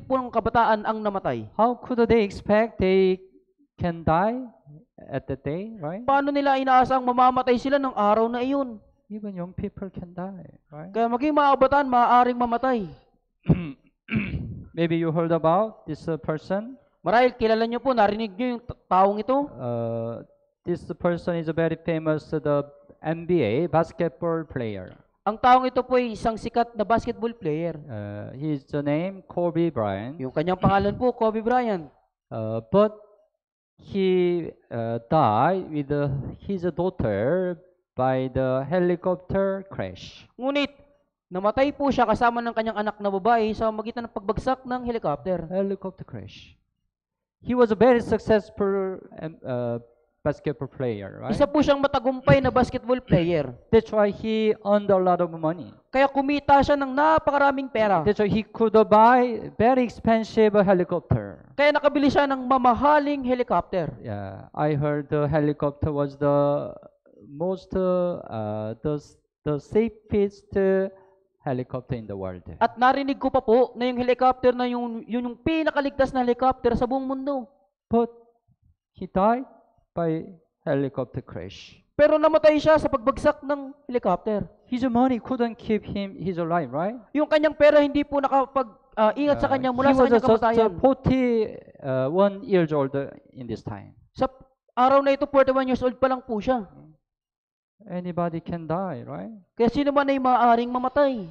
po ng kabataan ang namatay.
How could they expect they can die at that day, right?
Paano nila inaasang mamamatay sila ng araw na iyon?
Even young people can die, right?
Kaya maging mga kabataan, maaaring mamatay.
Maybe you heard about this person.
Marahil kilala nyo po, narinig nyo yung taong ito.
This person is a very famous the NBA basketball player.
Ang taong ito po ay isang sikat na basketball player.
His name Kobe Bryant.
Yung kanyang pangalan po, Kobe Bryant.
But he died with his daughter by the helicopter crash.
Ngunit, namatay po siya kasama ng kanyang anak na babae sa magitan ng pagbagsak ng helicopter.
Helicopter crash. He was a very successful basketball player, right?
Isa po siyang matagumpay na basketball player.
That's why he earned a lot of money.
Kaya kumita siya ng napakaraming pera.
That's why he could buy very expensive helicopter.
Kaya nakabili siya ng mamahaling helicopter.
Yeah, I heard the helicopter was the most the safest helicopter in the world.
At narinig ko pa po na yung helicopter na yung pinakaligtas na helicopter sa buong mundo.
But he died by helicopter crash.
Pero namatay siya sa pagbagsak ng helicopter.
His money couldn't keep his alive, right?
Yung kanyang pera hindi po nakapag-ingat sa kanya mula
He
sa
was
kanyang
just
kamatayan.
41 years old in this time.
Sa araw na ito, 41 years old pa lang po siya.
Anybody can die, right?
Kaya sino man ay maaaring mamatay.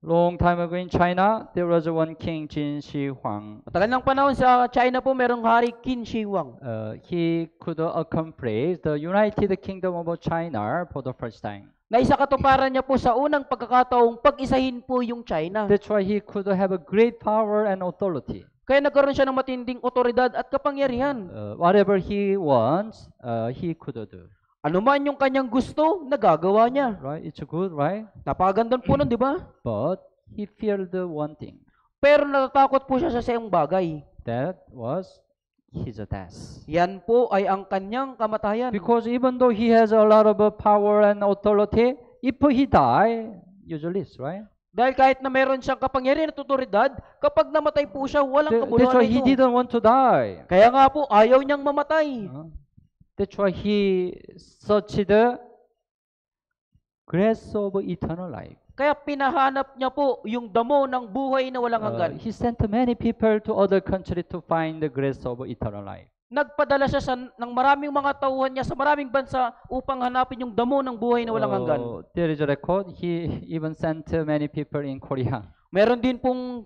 Long time ago in China, there was one king, Jin Shi Huang.
Matagal ng panahon sa China po, merong hari Qin Shi Huang.
He could accomplish the United Kingdom of China for the first time.
Na isa katuparan niya po sa unang pagkakataong pag-isahin po yung China.
That's why he could have a great power and authority.
Kaya nagkaroon siya ng matinding otoridad at kapangyarihan.
Whatever he wants, he could do.
Ano man yung kanyang gusto, nagagawa niya.
Right? It's good, right?
Napakagandang po nun, di ba?
But he feared one thing.
Pero natatakot po siya sa isang bagay.
That was his death.
Yan po ay ang kanyang kamatayan.
Because even though he has a lot of power and authority, if he die, useless, right?
Dahil kahit na meron siyang kapangyarihan at otoridad, kapag namatay po siya, walang
That's
kabuluhan
why he
ito.
didn't want to die.
Kaya nga po, ayaw niyang mamatay.
That's why he searched the grace of eternal life.
Kaya pinahanap niya po yung damo ng buhay na walang hanggan.
He sent many people to other countries to find the grace of eternal life.
Nagpadala siya ng maraming mga tauhan niya sa maraming bansa upang hanapin yung damo ng buhay na walang hanggan.
There is a record. He even sent many people in Korea.
Meron din pong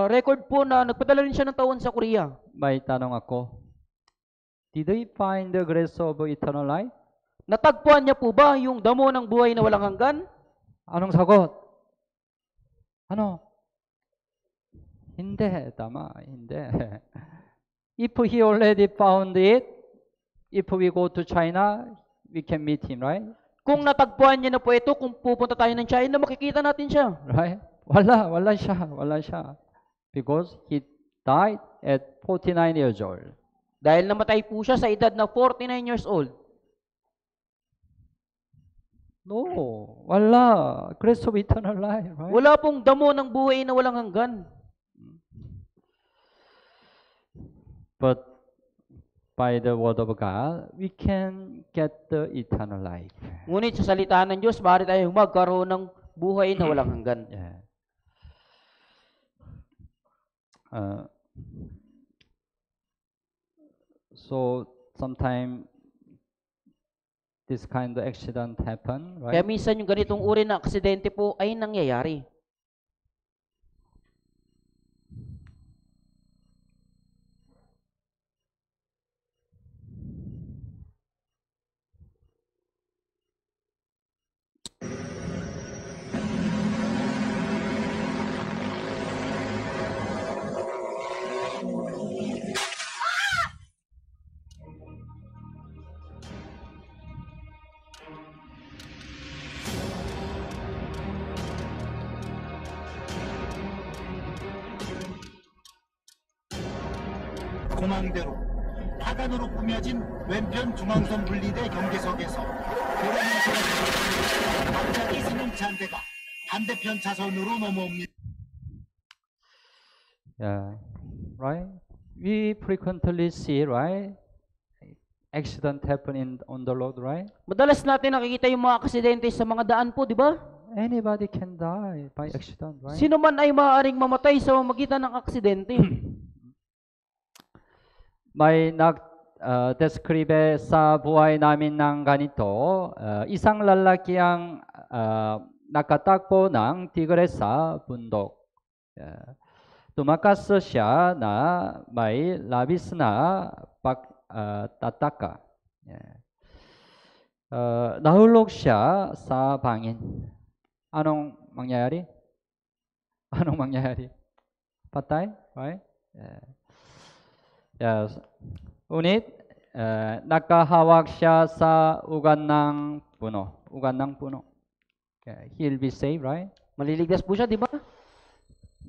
record po na nagpadala rin siya ng tauhan sa Korea.
May tanong ako. Did they find the grace of eternal life?
Natagpuan niya po ba yung damo ng buhay na walang hanggan?
Anong sagot? Ano? Hindi, tama, hindi. If he already found it, if we go to China, we can meet him, right?
Kung natagpuan niya na po ito, kung pupunta tayo ng China, makikita natin siya.
Right? Wala siya. Because he died at 49 years old.
Dahil namatay po siya sa edad na 49 years old.
No, wala. Grace of eternal life, right?
Wala pong damo ng buhay na walang hanggan.
But by the word of God, we can get the eternal life.
Ngunit sa salita ng Diyos, maaari tayong magkaroon ng buhay na walang hanggan.
Yeah. So sometimes this kind of accident happen,
Kaya
right?
minsan yung ganitong uri na aksidente po ay nangyayari.
공항대로 화관으로 꾸며진 왼편 중앙선 분리대 경계석에서 갑자기 승용차 한 대가 반대편 차선으로 넘어옵니다.
Yeah, right. We frequently see, right, accident happen on the road, right?
Madalas natin nakikita yung mga aksidente sa mga daan po, di ba?
Anybody can die by accident, right?
Sino man ay maaaring mamatay sa pamamagitan ng aksidente.
May nag-describe sa buhay namin ng ganito, isang lalaki ang nakatakbo ng tigre sa bundok. Tumakas siya na may labis na pagtataka. Nahulog siya sa bangin. Anong mangyayari? Anong mangyayari? Patay? Right? Yes. Unit, nakahawak siya sa ugat ng puno. Ugat ng puno. He'll be saved, right?
Maliligtas po siya, di ba?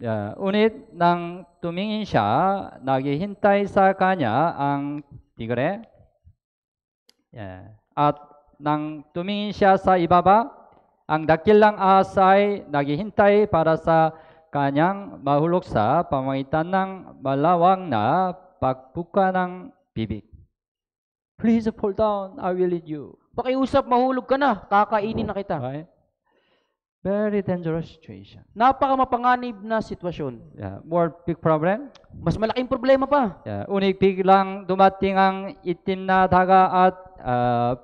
Yeah. Unit, nang tumingin siya, naghihintay sa kanya ang tigre. Yeah. At nang tumingin siya sa ibaba, ang dakilang ahas ay naghihintay para sa kanyang mahulog sa pamamagitan ng malawang na pagbuka ng bibig. Please fall down, I will lead you.
Pakiusap, mahulog ka na, kakainin na kita.
Right? Very dangerous situation.
Napakamapanganib na sitwasyon.
Yeah. More big problem?
Mas malaking problema pa.
Yeah. Unig biglang dumating ang itim na daga at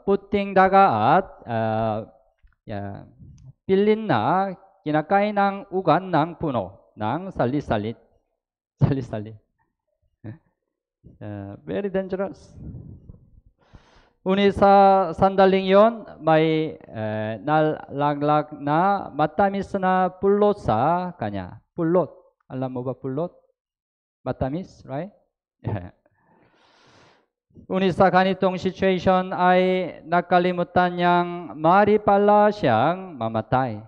puting daga at pilin na kinakain ng ugat ng puno ng salit-salit. Salit-salit. Very dangerous. Unit sa sandaling yon, may nalaglag na matamis na pulot sa kanya. Pulot. Alam mo ba pulot? Matamis, right? Unit sa ganitong situation ay nakalimutan niyang maaari pala siyang mamatay.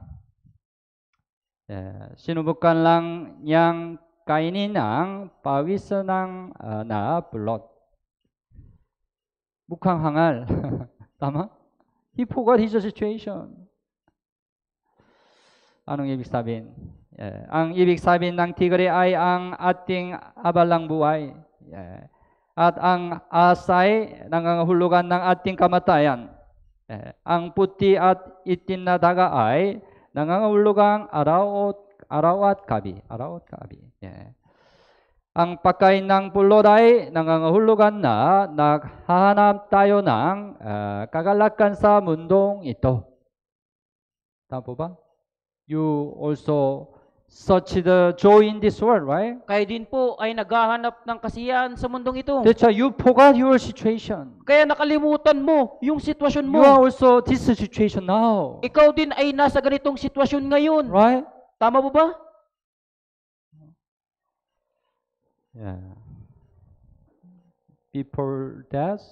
Sinubukan lang niyang kainin ang pawis ng na pulot. Mukhang hangal. Tama? He forgot his situation. Anong ibig sabihin? Ang ibig sabihin ng tigre ay ang ating abalang buhay. At ang asay nangangahulugan ng ating kamatayan. Ang puti at itim na daga ay nangangahulugang araw at gabi. Araw at gabi. Ang pagkain ng pulot ay nangangahulugan na naghahanap tayo ng kagalakan sa mundong ito. Tama po ba? You also search the joy in this world, right?
Kayo din po ay naghahanap ng kasiyahan sa mundong ito.
That's why you forgot your situation.
Kaya nakalimutan mo yung sitwasyon mo.
You are also this situation now.
Ikaw din ay nasa ganitong sitwasyon ngayon.
Right?
Tama po ba?
Yeah. Before death,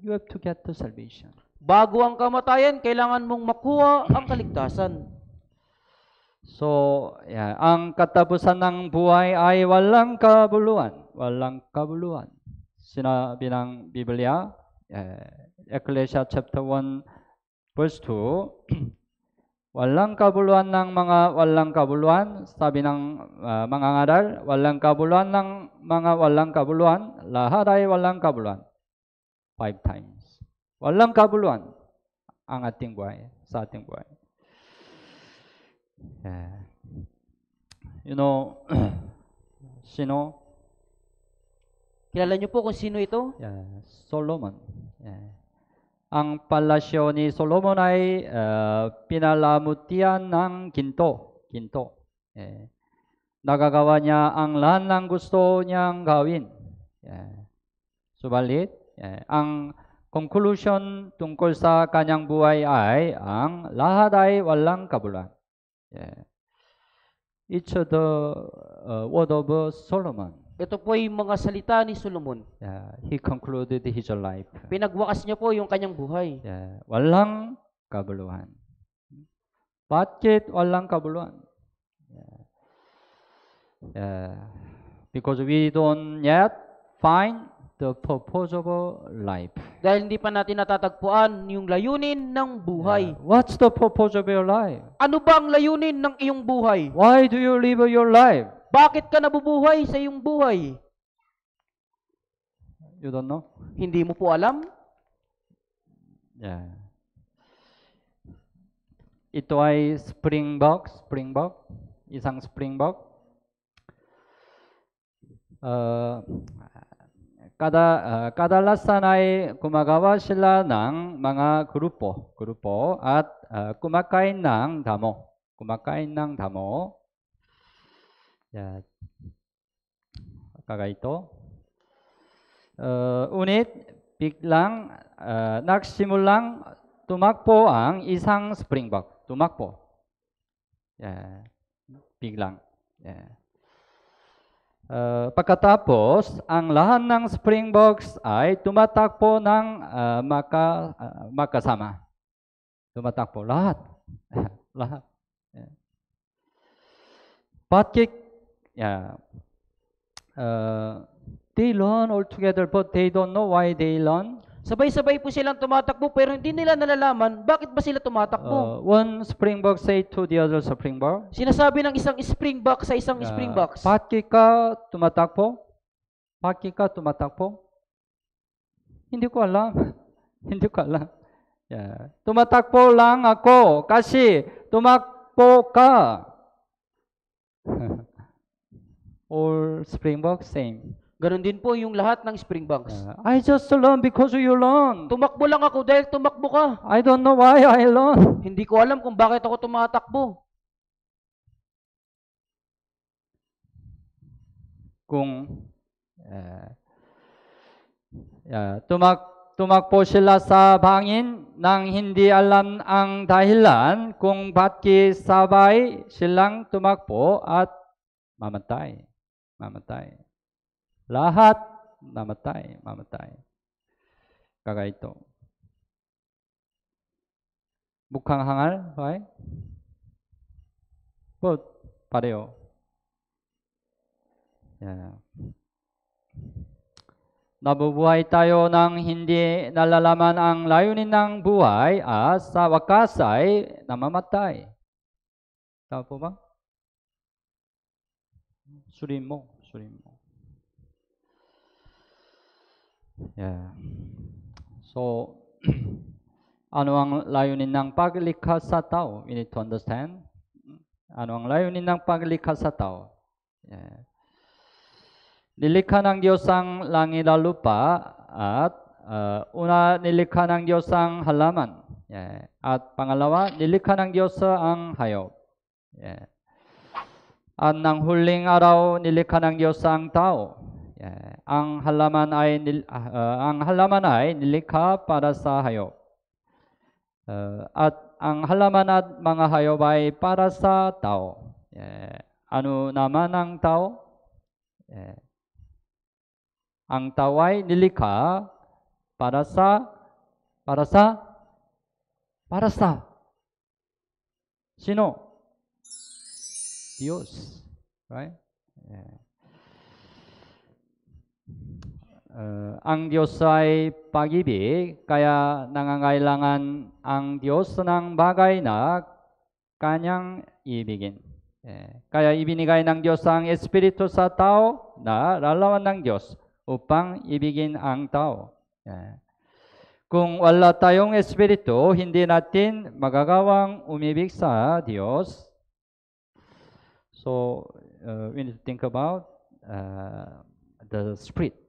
you have to get the salvation.
Bago ang kamatayan, kailangan mong makuha ang kaligtasan.
So, ang katapusan ng buhay ay walang kabuluhan. Walang kabuluhan. Sinabi ng Biblia, Ecclesia chapter 1, verse 2, walang kabuluhan ng mga walang kabuluhan, sabi ng mga ngaral, walang kabuluhan ng mga walang kabuluhan, lahat ay walang kabuluhan. 5 times. Walang kabuluhan ang ating buhay, sa ating buhay. You know, sino?
Kilala niyo po kung sino ito?
Solomon. Ang palasyo ni Solomon ay pinalamutian ng ginto. Nagagawa niya ang lahat ng gusto niyang gawin. Subalit, ang conclusion tungkol sa kanyang buhay ay ang lahat ay walang kabuluhan. It's the word of Solomon.
Ito po yung mga salita ni Solomon.
He concluded his life.
Pinagwakas niya po yung kanyang buhay.
Walang kabuluhan. Bakit walang kabuluhan? Because we don't yet find the purpose of life.
Dahil hindi pa natin natatagpuan yung layunin ng buhay.
What's the purpose of your life?
Ano ba ang layunin ng iyong buhay?
Why do you live your life?
Bakit ka nabubuhay sa iyong buhay?
You don't know?
Hindi mo po alam?
Yeah. Ito ay Springbok, isang Springbok. Kadalasan ay gumagawa sila ng mga grupo at kumakain ng damo. Yeah. Kagaya ito. Unit, biglang nagsimulang tumakbo ang isang Springbok. Tumakbo. Yeah. Biglang. Yeah. Pagkatapos, ang lahat ng Springboks ay tumatakbo ng magkasama. Tumatakbo lahat. Lahat. Yeah. Yeah. They learn all together, but they don't know why they learn.
Sabay-sabay po silang tumatakbo pero hindi nila nalalaman bakit ba sila tumatakbo.
One Springbok say to the other Springbok,
Sinasabi ng isang Springbok sa isang Springbok,
bakit ka tumatakbo? Hindi ko alam. Yeah. Tumatakbo lang ako kasi tumakbo ka. All Springbok same.
Ganon din po yung lahat ng Springboks.
I just learn because you learn.
Tumakbo lang ako dahil tumakbo ka.
I don't know why I learn.
Hindi ko alam kung bakit ako tumatakbo.
Kung tumakbo sila sa bangin nang hindi alam ang dahilan kung bakit sabay silang tumakbo at mamatay. Lahat mamatay. Kagaya ito. Mukhang hangal, right? But pareho. Yeah. Nabubuhay tayo nang hindi nalalaman ang layunin ng buhay at sa wakas ay namamatay. Tama po ba? Suriin mo. Yeah. So, ano ang layunin ng paglikha sa tao? We need to understand. Ano ang layunin ng paglikha sa tao? Yeah. Nilikha ng Diyos ang langit at lupa at una nilikha ng Diyos ang halaman. Yeah. At pangalawa, nilikha ng Diyos ang hayop. Yeah. At ng huling araw, nilikha ng Diyos ang tao. Yeah. Ang halaman ay nilikha para sa hayop. At ang halaman at mga hayop ay para sa tao. Yeah. Ano naman ang tao? Yeah. Ang tao ay nilikha para sa sino? Diyos. Right? Yeah. Ang Diyos ay pag-ibig, kaya nangangailangan ang Diyos ng bagay na kanyang ibigin. Kaya ibinigay ng Diyos ang Espiritu sa tao na larawan ng Diyos upang ibigin ang tao. Kung wala tayong Espiritu, hindi natin magagawang umibig sa Diyos. So, we need to think about the Spirit.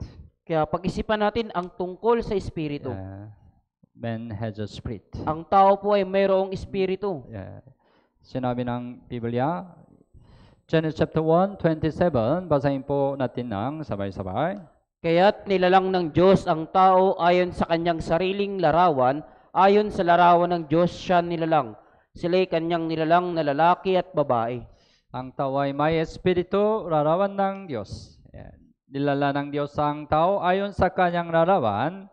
Kaya pag-isipan natin ang tungkol sa Espiritu.
Man has a spirit.
Ang tao po ay mayroong Espiritu.
Sinabi ng Biblia, Genesis chapter 1:27, basahin po natin ng sabay-sabay.
Kaya't nilalang ng Diyos ang tao ayon sa kanyang sariling larawan, ayon sa larawan ng Diyos siya nilalang. Sila'y kanyang nilalang na lalaki at babae.
Ang tao ay may espiritu, larawan ng Diyos. Nilala ng Diyos ang tao ayon sa kanyang larawan.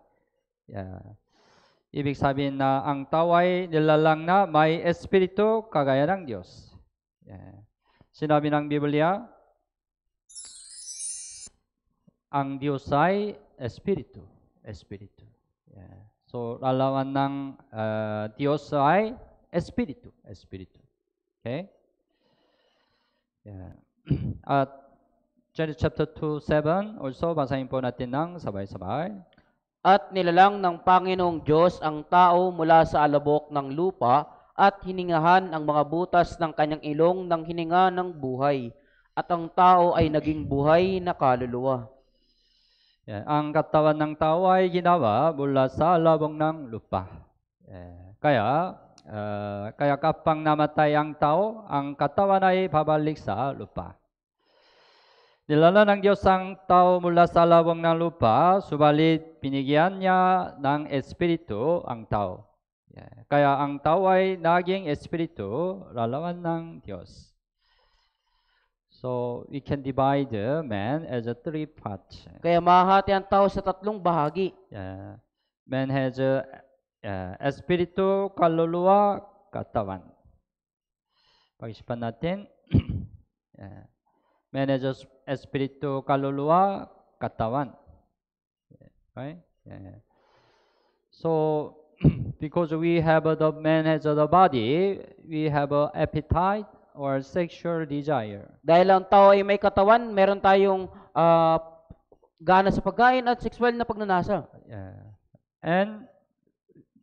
Ibig sabihin na ang tao ay nilalang na may espiritu kagaya ng Diyos. Sinabi ng Biblia, ang Diyos ay Espiritu. Espiritu. Yeah. So, larawan ng Diyos ay Espiritu. Espiritu. Okay? Yeah. At Genesis chapter 2:7 also basahin po natin ng sabay-sabay.
At nilalang ng Panginoong Diyos ang tao mula sa alabok ng lupa at hiningahan ang mga butas ng kanyang ilong ng hininga ng buhay. At ang tao ay naging buhay na kaluluwa.
Yeah. Ang katawan ng tao ay ginawa mula sa alabok ng lupa. Yeah. Kaya kapag namatay ang tao, ang katawan ay babalik sa lupa. Nilala ng Diyos ang tao mula sa alabok ng lupa, subalit binigyan niya ng Espiritu ang tao. Yeah. Kaya ang tao ay naging Espiritu, larawan ng Diyos. So, we can divide man as a three parts.
Kaya mahati ang tao sa tatlong bahagi.
Yeah. Man has Espiritu, kaluluwa, katawan. Pag-isipan natin. Yeah. Man has Espiritu, kaluluwa, katawan. Right? Yeah. So, because we have the man has the body, we have a appetite or sexual desire.
Dahil ang tao ay may katawan, meron tayong gana sa pagkain at sexual na pagnanasa.
Yeah. And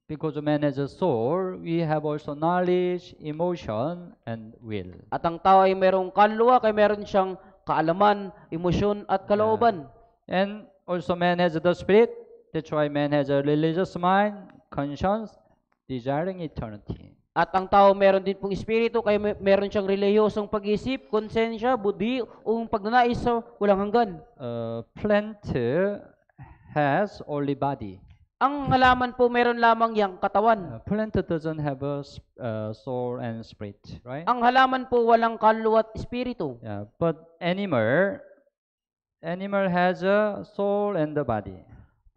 because man has a soul, we have also knowledge, emotion, and will.
At ang tao ay merong kaluluwa, kaya meron siyang kaalaman, emosyon at kalooban.
And also man has the spirit. That's why man has a religious mind, conscience, desiring eternity.
At ang tao meron din pong espiritu, kaya meron siyang relihiyosong pag-isip, konsensya, budi, o pagnanais sa walang hanggan.
Plant has only body.
Ang halaman po meron lamang yang katawan.
Plant doesn't have a soul and spirit, right?
Ang halaman po walang kaluluwa at espiritu.
Yeah, but animal has a soul and the body.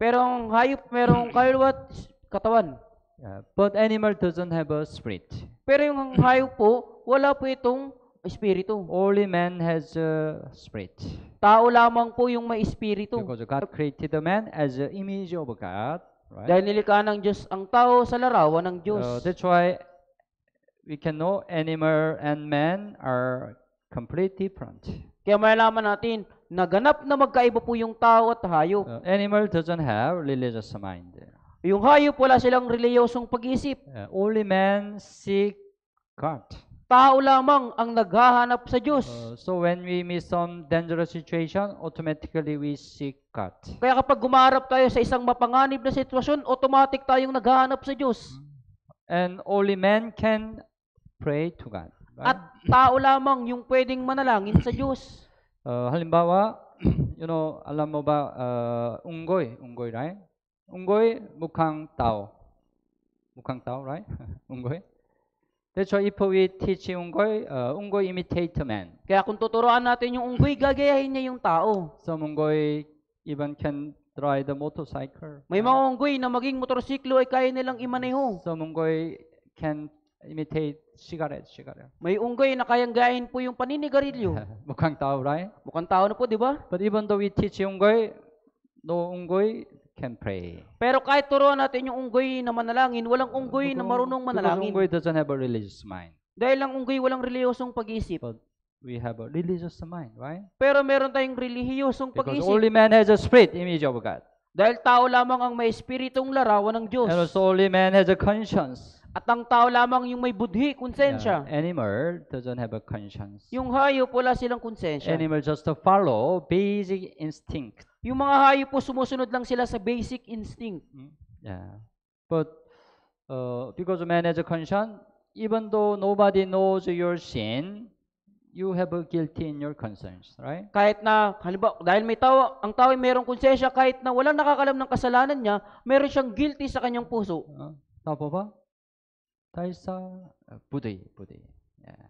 Pero ang hayop merong kaluluwa at katawan.
Yeah, but animal doesn't have a spirit.
Pero yung hayop po, wala po itong espiritu.
Only man has a spirit.
Tao lamang po yung may espiritu.
Because God created the man as an image of God, right?
Dahil nilikha ng Diyos ang tao sa larawan ng Diyos.
That's why we can know animal and man are completely different.
Kaya malalaman natin, naganap na magkaiba po yung tao at hayop.
Animal doesn't have religious mind.
Yung hayop, wala silang reliyosong pag-isip.
Only man seek God.
Tao lamang ang naghahanap sa Diyos.
So when we meet some dangerous situation, automatically we seek God.
Kaya kapag gumarap tayo sa isang mapanganib na sitwasyon, automatic tayong naghahanap sa Diyos.
And only man can pray to God. Right?
At tao lamang yung pwedeng manalangin sa Diyos.
halimbawa, alam mo ba, unggoy, right? Unggoy, mukhang tao. Mukhang tao, right? Unggoy. That's why if we teach unggoy, unggoy imitate man.
Kaya kung tuturuan natin yung unggoy, gagayahin niya yung tao.
Some unggoy even can ride the motorcycle.
May mga unggoy na maging motorsiklo ay kaya nilang imaneho.
Some unggoy can imitate cigarette.
May unggoy na kayang gayahin po yung paninigarilyo.
Mukhang tao, right?
Mukhang tao na po, di ba?
But even though we teach unggoy, no unggoy can pray.
Pero kahit turuan natin yung unggoy na manalangin, walang unggoy na marunong
Because
manalangin.
unggoy doesn't have a religious mind.
Dahil ang unggoy walang reliyosong pag-isip.
But we have a religious mind, right?
Pero meron tayong relihiyosong
Because
pag-isip.
only man has a spirit, image of God.
Dahil tao lamang ang may espiritong larawan ng Diyos.
And also only man has a conscience.
At ang tao lamang yung may budhi, konsensya.
Animal doesn't have a conscience.
Yung hayop, wala silang konsensya.
Animal just to follow basic instinct.
Yung mga hayop po, sumusunod lang sila sa basic instinct.
Yeah. But because man has a conscience, even though nobody knows your sin, you have a guilty in your conscience, right?
Kahit na, halimbawa, dahil may tao, ang tao ay mayroong konsensya, kahit na walang nakakalam ng kasalanan niya, meron siyang guilty sa kanyang puso.
Tama ba? Dahil sa buday. Yeah.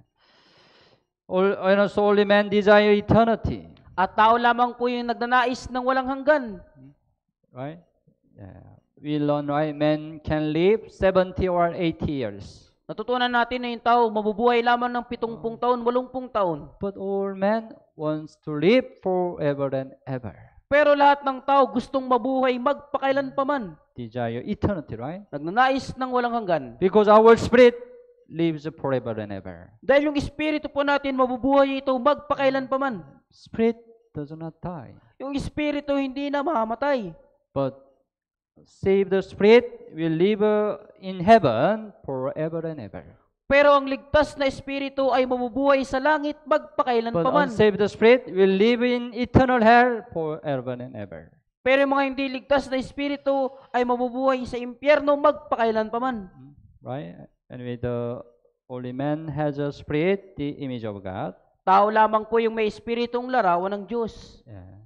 So only man desire eternity.
At tao lamang po yung nagnanais ng walang hanggan.
Right? Yeah. We learn, right? Man can live 70 or 80 years.
Natutunan natin na yung tao, mabubuhay lamang ng 70 taon, 80 taon.
But all man wants to live forever and ever.
Pero lahat ng tao gustong mabuhay magpakailanpaman.
desire eternity, right?
Nagnanais ng walang hanggan.
Because our spirit lives forever and ever.
Dahil yung espiritu po natin mabubuhay ito magpakailanpaman.
Spirit does not die.
Yung espiritu hindi na mamamatay.
But saved spirit will live in heaven forever and ever.
Pero ang ligtas na espiritu ay mabubuhay sa langit
But
magpakailanpaman.
unsaved spirit will live in eternal hell forever and ever.
Pero yung mga hindi ligtas na espiritu ay mabubuhay sa impyerno magpakailanpaman.
Right? And with the holy man has a spirit, the image of God.
Tao lamang po yung may espiritong larawan ng Diyos.
Yeah.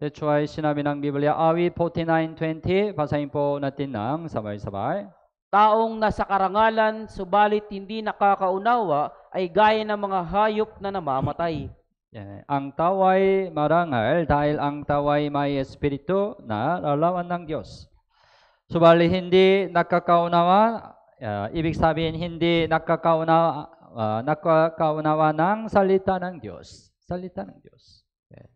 That's why sinabi ng Biblia, Awi 49:20, basahin po natin ng sabay-sabay.
Taong nasa karangalan, subalit hindi nakakaunawa, ay gaya ng mga hayop na namamatay.
Yeah. Ang tao ay marangal dahil ang tao ay may espiritu na larawan ng Diyos. Subalit hindi nakakaunawa, ibig sabihin hindi nakakaunawa ng salita ng Diyos. Salita ng Diyos. Yeah.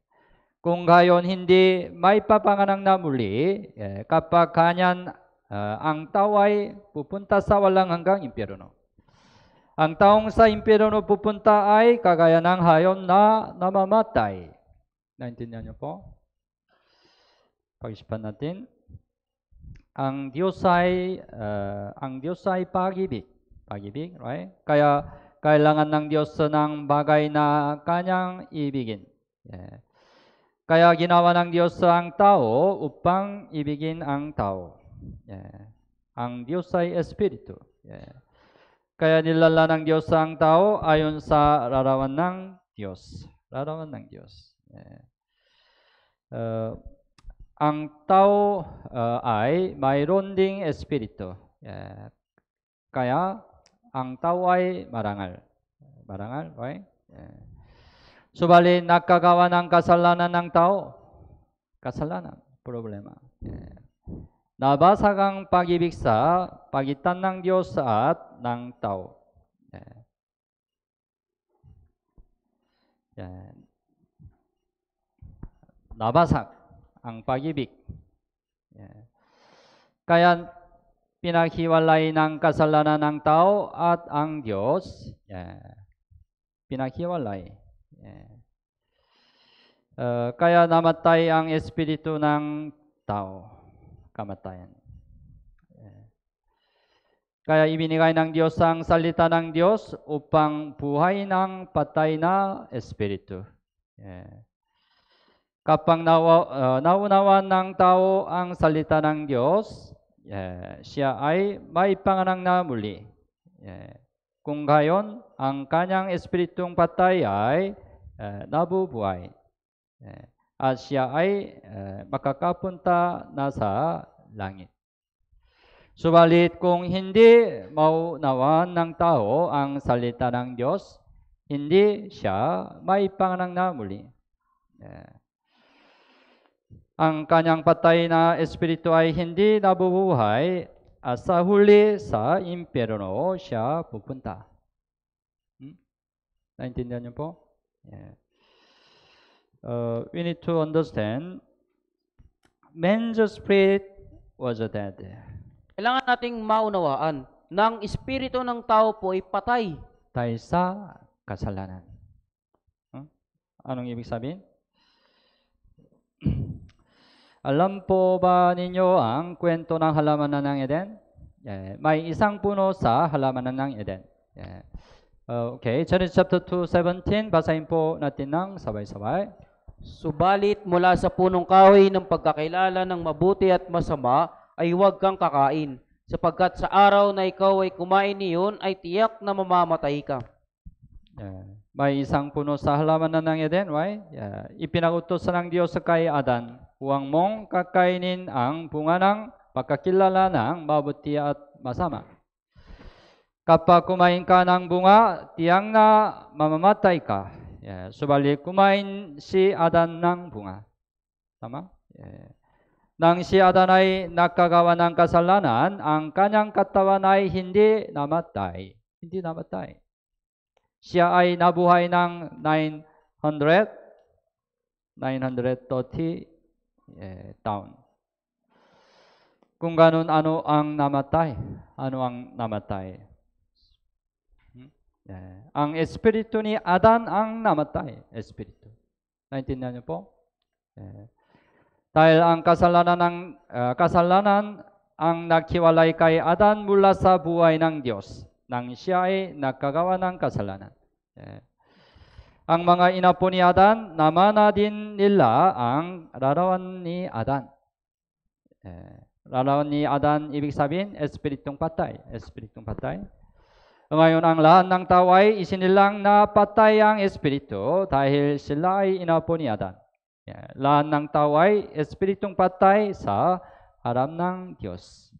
Kung gayon hindi may papanganang na muli, kapag kanyan ang tao ay pupunta sa walang hanggang impyerno. Ang taong sa impyerno pupunta ay kagaya ng hayop na namamatay. Naintindihan niyo po? Pag-isipan natin. Ang Diyos ay pag-ibig. Pag-ibig, right? Kaya kailangan ng Diyos ng bagay na kanyang ibigin. Yeah. Kaya ginawa ng Diyos ang tao upang ibigin ang tao. Yeah. Ang Diyos ay espiritu. Yeah. Kaya nilala ng Diyos ang tao ayon sa larawan ng Diyos. Larawan ng Diyos. Yeah. Ang tao ay mayroon ding espiritu. Yeah. Kaya ang tao ay marangal. Marangal, right? Yeah. Subalit nakagawa ng kasalanan ng tao. Kasalanan, problema. Yeah. Nabasag ang pag-ibig sa pagitan ng Diyos at ng tao. Yeah. Yeah. Nabasag ang pag-ibig. Yeah. Kaya pinaghiwalay ng kasalanan ng tao at ang Diyos. Yeah. Pinaghiwalay. Yeah. Kaya namatay ang espiritu ng tao. Kamatayan. Kaya ibinigay ng Diyos ang salita ng Diyos upang buhay ng patay na espiritu. Kapag naunawan ng tao ang salita ng Diyos, siya ay may panganang na muli. Kung gayon, ang kanyang espiritong patay ay nabubuhay. At siya ay makakapunta na sa langit. Subalit kung hindi maunawan ng tao ang salita ng Diyos, hindi siya may panganang na muli. Ang kanyang patay na espiritu ay hindi nabubuhay at sa huli sa impyerno siya pupunta. Naintindihan niyo po? Yeah. We need to understand man's spirit was dead.
Kailangan nating maunawaan ng espiritu ng tao po ay patay.
Dahil sa kasalanan. Anong ibig sabihin? Alam po ba ninyo ang kwento ng halamanan ng Eden? May isang puno sa halamanan ng Eden. Okay, Genesis chapter 2:17, basahin po natin ng sabay-sabay.
Subalit mula sa punong kahoy ng pagkakilala ng mabuti at masama ay huwag kang kakain, sapagkat sa araw na ikaw ay kumain niyon ay tiyak na mamamatay ka.
May isang puno sa halamanan ng Eden, right? Ipinagutos ng Diyos kay Adan, huwag mong kakainin ang bunga ng pagkakilala ng mabuti at masama. Kapag kumain ka ng bunga, tiyak na mamamatay ka. Subalit kumain si Adan ng bunga. Tama? Nang si Adan ay nakagawa ng kasalanan, ang kanyang katawan ay hindi namatay. Hindi namatay. Siya ay nabuhay ng 930 taon. Kung ganun, ano ang namatay? Ano ang namatay? Ang espiritu ni Adan ang namatay. Espiritu. Naintindihan niyo po? Dahil ang kasalanan ang naghiwalay kay Adan mula sa buhay ng Diyos nang siya ay nakagawa ng kasalanan. Ang mga inapo ni Adan, namana din nila ang larawan ni Adan. Larawan ni Adan, ibig sabihin, espiritong patay. Espiritong patay. Ngayon, ang lahat ng tao ay isinilang na patay ang espiritu dahil sila ay inapo ni Adan. Lahat ng tao ay espiritong patay sa harap ng Diyos.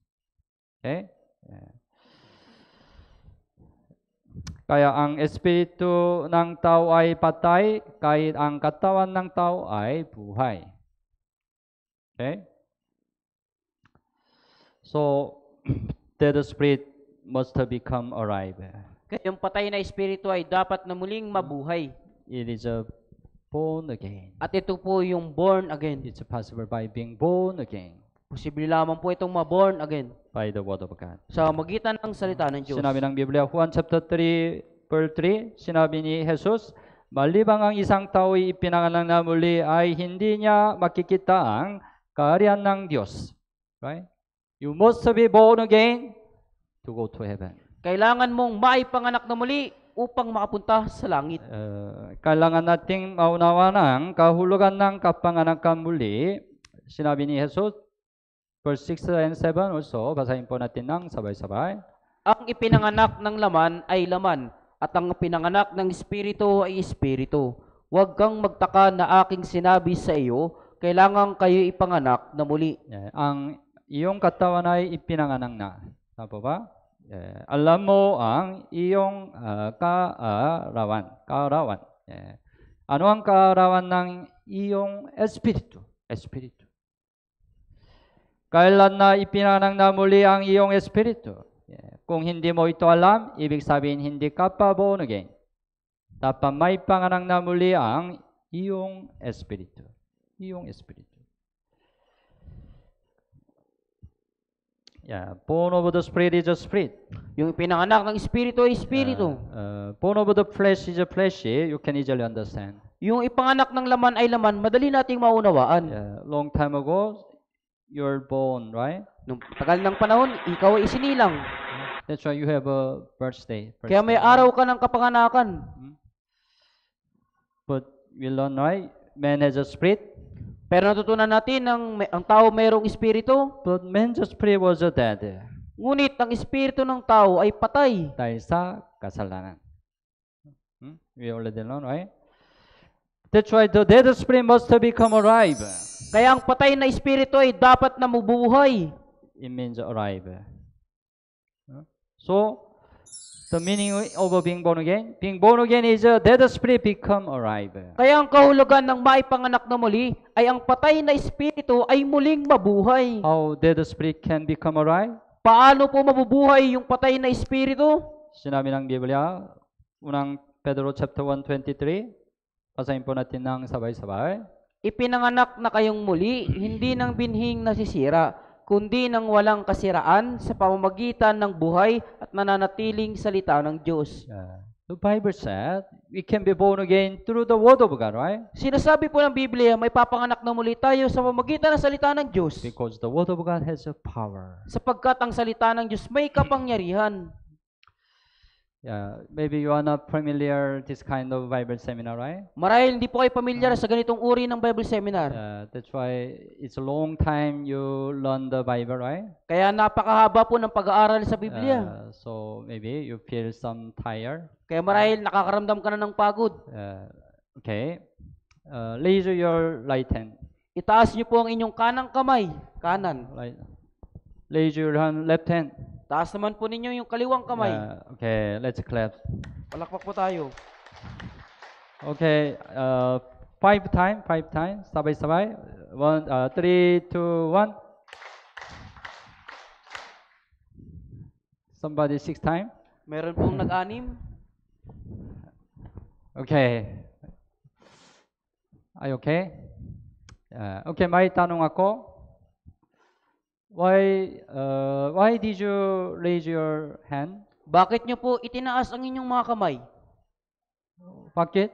Okay? Kaya ang espiritu ng tao ay patay, kahit ang katawan ng tao ay buhay. Okay? So, dead spirit must become alive.
Kaya yung patay na espiritu ay dapat na muling mabuhay.
It is born again.
At ito po yung born again.
It's possible by being born again
Posible lamang po itong ma-born again
by the word of God.
sa magitan ng salita ng Diyos.
Sinabi ng Biblia, Juan chapter 3, verse 3, sinabi ni Jesus, malibang ang isang tao'y ipinanganak na muli ay hindi niya makikita ang kaharian ng Diyos. Right? You must be born again to go to heaven.
Kailangan mong maipanganak na muli upang makapunta sa langit.
Kailangan nating maunawa ng kahulugan ng kapanganakan muli. Sinabi ni Jesus, verse 6 and 7 also, basahin po natin ng sabay-sabay.
Ang ipinanganak ng laman ay laman, at ang pinanganak ng espiritu ay espiritu. Huwag kang magtaka na aking sinabi sa iyo, kailangan kayo ipanganak na muli.
Ang iyong katawan ay ipinanganak na. Tama ba? Alam mo ang iyong kaarawan. Ano ang kaarawan ng iyong espiritu? Espiritu. Kailan na ipinanganak na muli ang iyong espiritu? Kung hindi mo ito alam, ibig sabihin hindi ka pa born again. Dapat may panganak na muli ang iyong espiritu. Iyong espiritu. Born of the Spirit is a spirit.
Yung pinanganak ng espiritu ay espiritu.
Born of the flesh is a fleshy. You can easily understand.
Yung ipanganak ng laman ay laman, madali nating maunawaan.
Long time ago, you're born, right?
Nung tagal ng panahon, ikaw ay isinilang.
That's why you have a birthday.
Kaya may araw ka ng kapanganakan.
But we learn, right? Man has a spirit.
Pero natutunan natin ang tao mayroong espiritu.
But man's spirit was dead.
Ngunit ang espiritu ng tao ay patay.
Dahil sa kasalanan. We already learned, right? That's why the dead spirit must become alive.
Kaya ang patay na espiritu ay dapat na mabubuhay.
It means alive. So, the meaning of being born again is a dead spirit become alive.
Kaya ang kahulugan ng maipanganak na muli ay ang patay na espiritu ay muling mabuhay.
How dead spirit can become alive?
Paano po mabubuhay yung patay na espiritu?
Sinabi ng Biblia, unang Pedro chapter 1:23. Basahin po natin ng sabay-sabay.
Ipinanganak na kayong muli, hindi ng binhing nasisira, kundi ng walang kasiraan sa pamamagitan ng buhay at nananatiling salita ng Diyos.
The Bible said, we can be born again through the Word of God, right?
Sinasabi po ng Biblia, may papanganak na muli tayo sa pamamagitan ng salita ng Diyos.
Because the Word of God has a power.
Sapagkat ang salita ng Diyos may kapangyarihan.
Maybe you are not familiar this kind of Bible seminar, right?
Marahil hindi po kayo pamilyar sa ganitong uri ng Bible seminar.
That's why it's a long time you learn the Bible, right?
Kaya napakahaba po ng pag-aaral sa Biblia.
So maybe you feel some tired.
Kaya marahil nakakaramdam ka na ng pagod.
Okay. Raise your right hand.
Itaas niyo po ang inyong kanang kamay. Kanan.
Right. Raise your left hand.
Taas naman po ninyo yung kaliwang kamay.
Okay, let's clap.
Palakpak po tayo.
Okay, 5 times, sabay-sabay. 3, 2, 1. Somebody 6 times.
Meron pong nag-anim.
Okay. Are you okay? Okay, may tanong ako. Why did you raise your hand?
Bakit nyo po itinaas ang inyong mga kamay?
Bakit?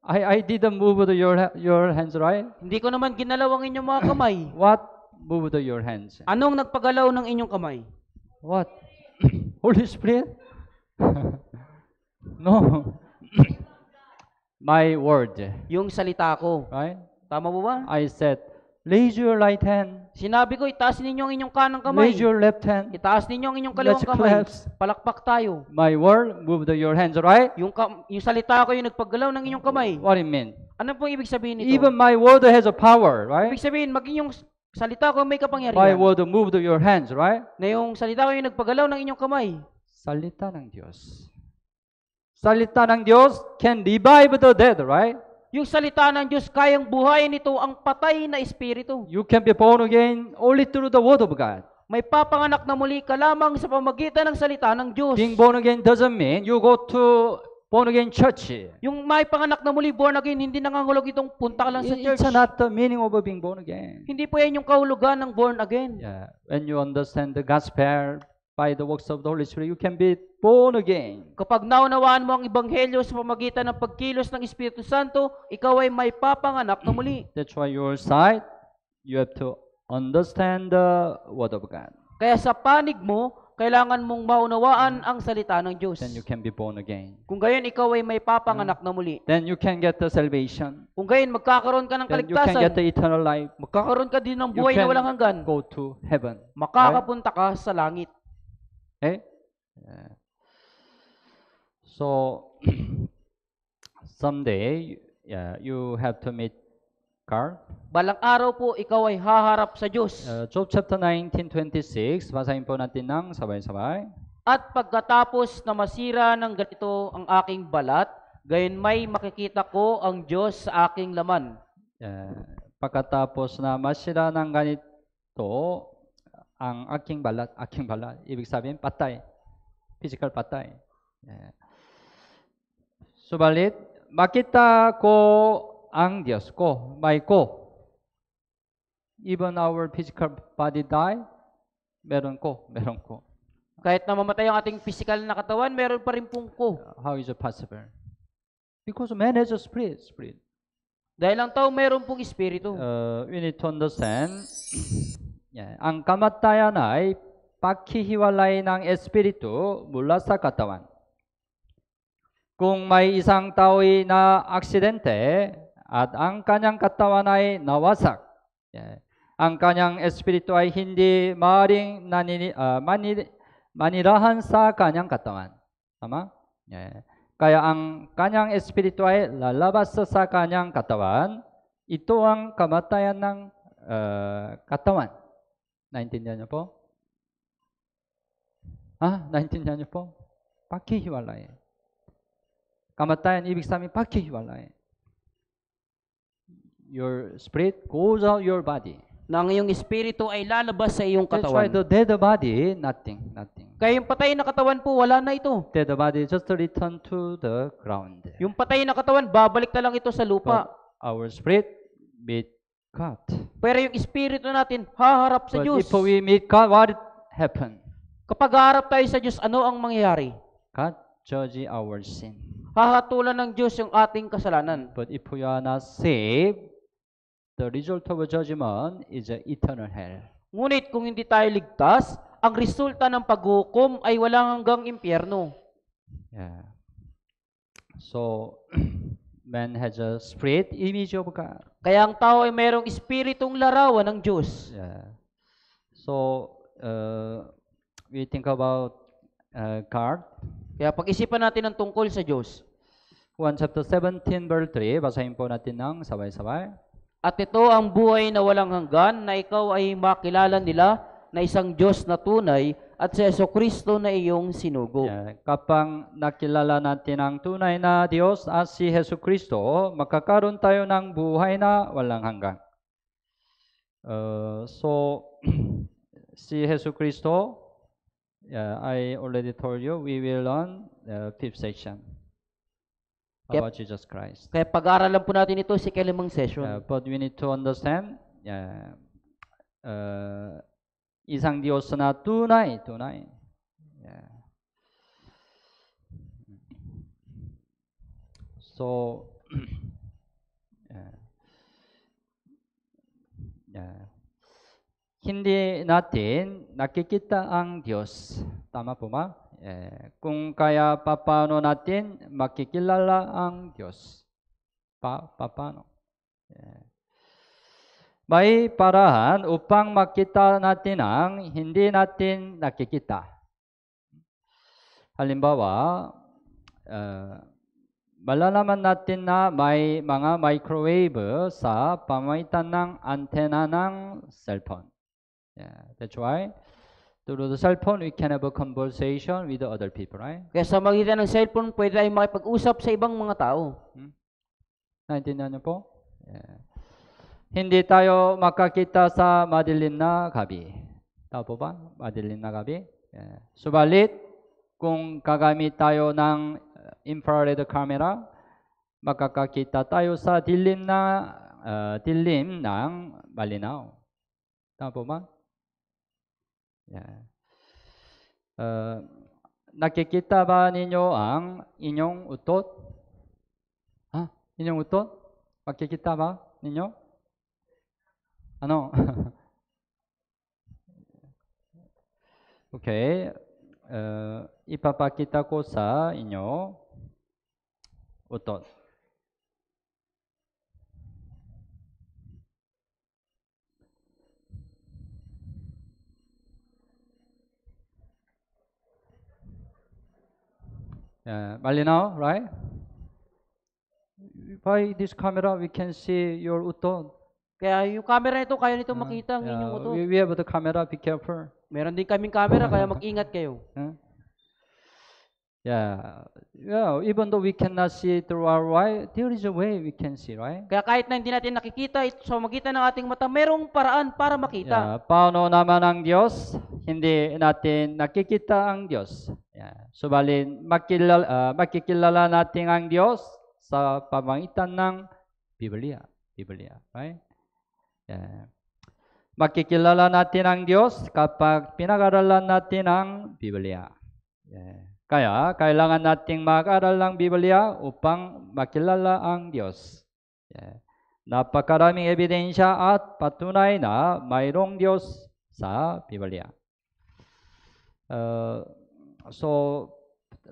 I didn't move your hands, right?
Hindi ko naman ginalaw ang inyong mga kamay.
What moved your hands?
Anong nagpagalaw ng inyong kamay?
What? Holy Spirit? No. My word,
Yung salita ko.
right?
Tama po ba?
I said, raise your right hand.
Sinabi ko, itaas ninyo ang inyong kanang kamay.
Raise your left hand.
Itaas ninyo ang inyong kalawang
Let's
kamay.
clap.
Palakpak tayo.
My word moved your hands, right?
Yung salita ko yung nagpaggalaw ng inyong kamay.
What it mean?
Ano pong ibig sabihin nito?
Even my word has a power, right?
Ibig sabihin, maging yung salita ko may
My
kapangyarihan.
word moved your hands, right?
Na yung salita ko yung nagpaggalaw ng inyong kamay.
Salita ng Diyos. Salita ng Diyos can revive the dead, right?
Yung salita ng Diyos, kayang buhayin ito ang patay na espiritu.
You can be born again only through the word of God.
May papanganak na muli ka lamang sa pamagitan ng salita ng Diyos.
Being born again doesn't mean you go to born again church.
Yung may panganak na muli, born again, hindi nangangulog itong punta ka lang sa church.
It's not the meaning of being born again.
Hindi po yan yung kahulugan ng born again.
Yeah, when you understand the gospel by the works of the Holy Spirit, you can be born again.
Kapag naunawaan mo ang ebanghelyo sa pamagitan ng pagkilos ng Espiritu Santo, ikaw ay may papanganak na muli.
That's why your side, you have to understand the word of God.
Kaya sa panig mo, kailangan mong maunawaan ang salita ng Diyos.
Then you can be born again.
Kung gayon, ikaw ay may papanganak na muli.
Then you can get the salvation.
Kung gayon, magkakaroon ka ng
Then you can get
kaligtasan.
the eternal life.
Magkakaroon ka din ng
You
buhay na
can
walang hanggan.
go to heaven.
Makakapunta ka sa langit.
Okay? Yeah. So someday, you have to meet God.
Balang araw po, ikaw ay haharap sa Diyos.
Job chapter 19:26, basahin po natin ng sabay-sabay.
At pagkatapos na masira ng ganito ang aking balat, gayon may makikita ko ang Diyos sa aking laman.
Pagkatapos na masira ng ganito ang aking balat, ibig sabihin patay, physical patay. Subalit, makita ko ang Diyos ko, may ko. Even our physical body die, meron ko.
Kahit na mamatay ang ating physical na katawan, meron pa rin pong ko.
How is it possible? Because man has a spirit.
Dahil ang tao meron pong espiritu.
We need to understand, ang kamatayan ay paghihiwalay ng espiritu mula sa katawan. Kung may isang tao'y na aksidente at ang kanyang katawan ay nawasak, ang kanyang espiritu ay hindi maaaring manirahan sa kanyang katawan. Tama? Kaya ang kanyang espiritu ay lalabas sa kanyang katawan. Ito ang kamatayan ng katawan. Naintindihan niyo po? Naintindihan niyo po? Paghihiwalay. Kamatayan, ibig sabihin paghihiwalay. Your spirit goes out your body.
Na ang iyong espiritu ay lalabas sa iyong
That's why
katawan.
the dead body, nothing.
Kaya yung patay na katawan po, wala na ito.
Dead body just return to the ground.
Yung patay na katawan, babalik na lang ito sa lupa.
But our spirit meet God.
Pero yung espiritu natin, haharap sa
But
Diyos.
if we meet God, what happened?
Kapag haharap tayo sa Diyos, ano ang mangyayari?
God judge our sin.
Hahatulan ng Diyos yung ating kasalanan.
But if we are not saved, the result of judgment is eternal hell.
Ngunit kung hindi tayo ligtas, ang resulta ng paghukom ay walang hanggang impyerno.
Yeah. So, man has a spirit image of God.
Kaya ang tao ay mayroong espiritong larawan ng Diyos.
Yeah. So, we think about God.
Kaya pag-isipan natin ang tungkol sa Diyos.
Juan chapter 17 verse 3, basahin po natin ng sabay-sabay.
At ito ang buhay na walang hanggan, na ikaw ay makilala nila na isang Diyos na tunay at si Jesucristo na iyong sinugo.
Yeah. Kapag nakilala natin ang tunay na Diyos at si Jesucristo, makakaroon tayo ng buhay na walang hanggan. So, si Jesucristo, I already told you, we will learn the fifth section. about Jesus Christ.
Kaya pag-aaralan po natin ito sa ikalimang session.
But we need to understand, 이상 디오스나 tunay. Yeah. So, hindi natin nakikita ang Diyos. Tama po ba? Kung kaya paano natin makikilala ang Diyos? Paano? May paraan upang makita natin ang hindi natin nakikita. Halimbawa, malalaman natin na may mga microwave sa pamamagitan ng antena ng cellphone. That's why through the cellphone we can have a conversation with the other people, right?
Kaya sa magitan ng cellphone, pwede tayong makipag-usap sa ibang mga tao.
Naintindihan niyo po? Hindi tayo makakita sa madilim na gabi. Tao po ba? Madilim na gabi. Subalit, kung gagamit tayo ng infrared camera, makakakita tayo sa dilim ng malinaw. Tama po ba? Nakikita ba ninyo ang inyong utot? Inyong utot? Makikita ba ninyo? Ano? Okay. Ipapakita ko sa inyo utot. Malinaw, right? By this camera, we can see your utot.
Kaya yung camera nito, kaya nito makita ang inyong utot.
We have the camera, be careful.
Meron din kaming camera, kaya mag-ingat kayo.
Even though we cannot see through our eye, there is a way we can see, right?
Kaya kahit na hindi natin nakikita, ito sa magitan ng ating mata, merong paraan para makita.
Paano naman ang Diyos? Hindi natin nakikita ang Diyos. Subalit, makikilala natin ang Diyos sa pamamagitan ng Biblia, right? Makikilala natin ang Diyos kapag pinag-aralan natin ang Biblia. Kaya, kailangan nating mag-aral ng Biblia upang makilala ang Diyos. Napakaraming ebidensya at patunay na mayroong Diyos sa Biblia. So,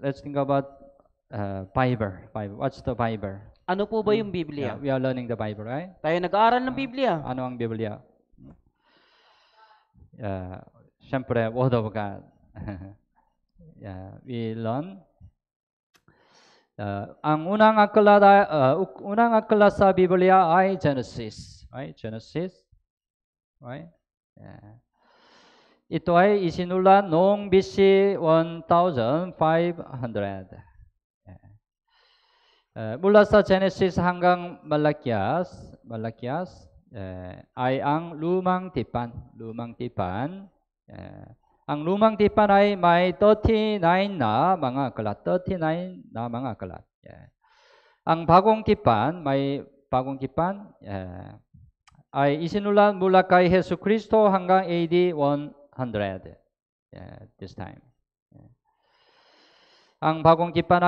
let's think about Bible. What's the Bible?
Ano po ba yung Biblia?
We are learning the Bible, right?
Tayo nag-aaral ng Biblia.
Ano ang Biblia? Siyempre, Word of God. We learn. Ang unang akla sa Biblia ay Genesis, right? Genesis, right? Ito ay isinulat noong BC 1500. Mula sa Genesis hanggang Malakias ay ang lumang tipan. Ang lumang tipan ay may 39 na mga aklat. Ang bagong tipan ay isinulat mula kay Hesus Kristo hanggang AD 100. This time. Ang bagong tipan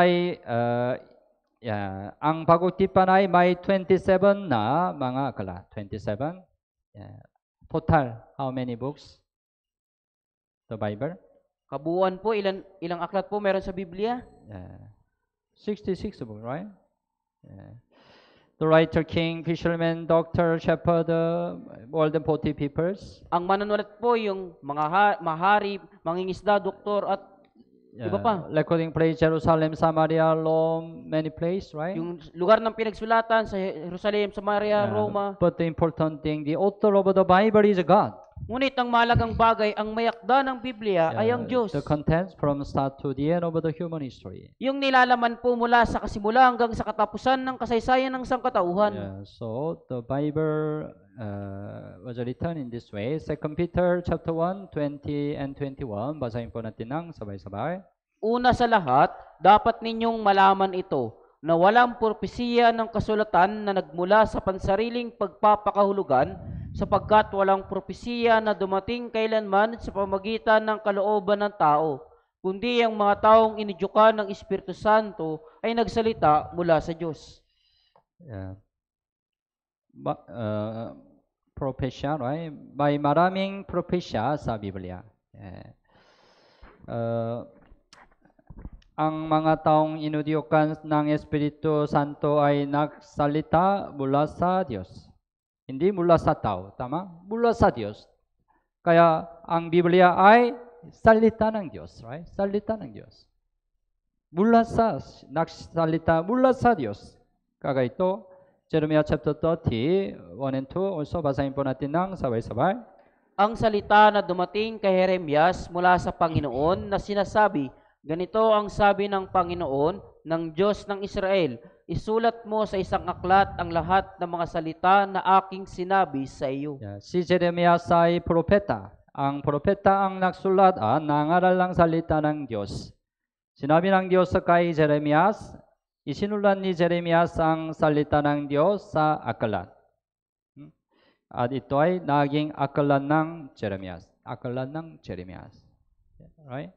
ay may 27 na mga aklat. 27. Total, how many books? The Bible?
Kabuuan po, ilang aklat po meron sa Biblia?
66 books, right? The writer, king, fisherman, doctor, shepherd, more than 40 peoples.
Ang manunulat po yung mga mahari, mangingisda, doktor, at iba pa.
Recording place, Jerusalem, Samaria, Rome, many places, right?
Yung lugar ng pinagsulatan sa Jerusalem, Samaria, Roma.
But the important thing, the author of the Bible is God.
Ngunit ang mahalagang bagay, ang mayakda ng Biblia ay ang Diyos.
The contents from start to the end of the human history.
Yung nilalaman po mula sa kasimula hanggang sa katapusan ng kasaysayan ng sangkatauhan.
So the Bible was written in this way. 2 Peter chapter 1, 20 and 21. Basahin po natin ng sabay-sabay.
Una sa lahat, dapat ninyong malaman ito. na walang propesiya ng kasulatan na nagmula sa pansariling pagpapakahulugan, sapagkat walang propesiya na dumating kailanman sa pamagitan ng kalooban ng tao, kundi ang mga taong inidyukan ng Espiritu Santo ay nagsalita mula sa Diyos.
Yeah. Propesya, right? May maraming propesya sa Biblia. Yeah. Ang mga taong inudyukan ng Espiritu Santo ay nagsalita mula sa Diyos. Hindi mula sa tao, tama? Mula sa Diyos. Kaya ang Biblia ay salita ng Diyos, right? Salita ng Diyos. Nagsalita mula sa Diyos. Kaya ito, Jeremiah chapter 30, 1 and 2, also basahin po natin ng sabay-sabay.
Ang salita na dumating kay Jeremias mula sa Panginoon na sinasabi, ganito ang sabi ng Panginoon, ng Diyos ng Israel, isulat mo sa isang aklat ang lahat ng mga salita na aking sinabi sa iyo.
Yeah, si Jeremias ay propeta. Ang propeta ang nagsulat ng aral ng salita ng Diyos. Sinabi ng Diyos kay Jeremias, isinulat ni Jeremias ang salita ng Diyos sa aklat. At ito ay naging aklat ng Jeremias. Aklat ng Jeremias. Right?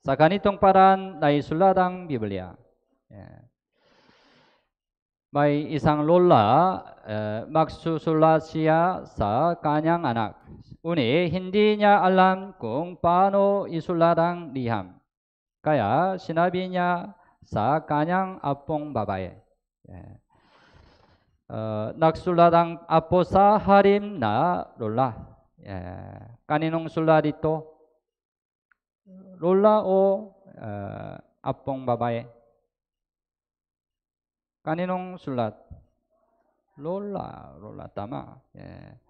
Sa ganitong paraan, naisulat ang Biblia. Yeah. May isang lola, magsusulat siya sa kanyang anak. Uni, hindi niya alam kung paano isulat ang liham. Kaya sinabi niya sa kanyang apong babae. Yeah. Nagsulat ang apo sa harim na lola. Yeah. Kaninong sulat ito? Lola o apong babae? Kaninong sulat? Lola. Lola, tama. Yeah.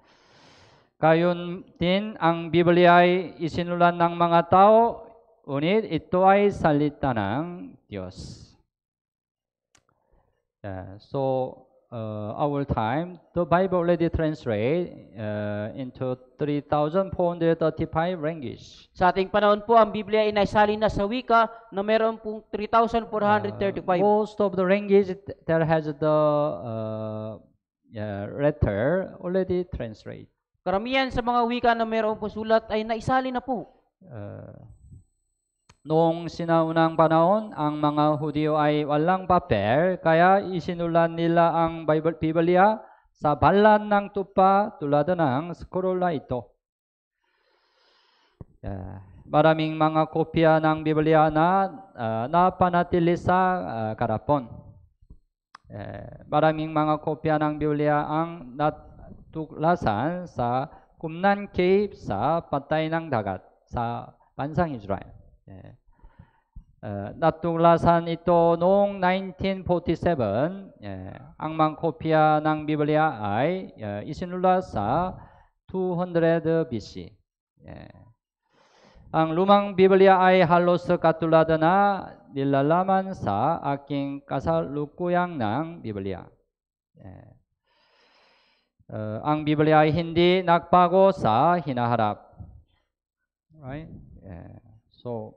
Gayon din, ang Biblia ay isinulat ng mga tao, ngunit ito ay salita ng Diyos. Yeah. So, our time, the Bible already translate into 3,435 language.
Sa ating panahon po, ang Biblia ay naisalin na sa wika na meron pong 3,435.
Most of the language that has the letter already translate.
Karamihan sa mga wika na meron po sulat ay naisalin na po.
Noong sinaunang panahon, ang mga Hudyo ay walang papel, kaya isinulat nila ang Biblia sa balat ng tupa tulad ng scroll ito. Maraming mga kopya ng Biblia na napanatili sa karapon. Maraming mga kopya ng Biblia ang natuklasan sa Qumran Cave sa patay ng dagat sa bansang Israel. Natuklasan ito noong 1947. Ang mga kopya ng Biblia ay isinulat sa 200 BC. Ang lumang Biblia ay halos katulad na nilalaman sa aking kasalukuyang ng Biblia. Ang Biblia ay hindi nagbago sa hinaharap. Right? So,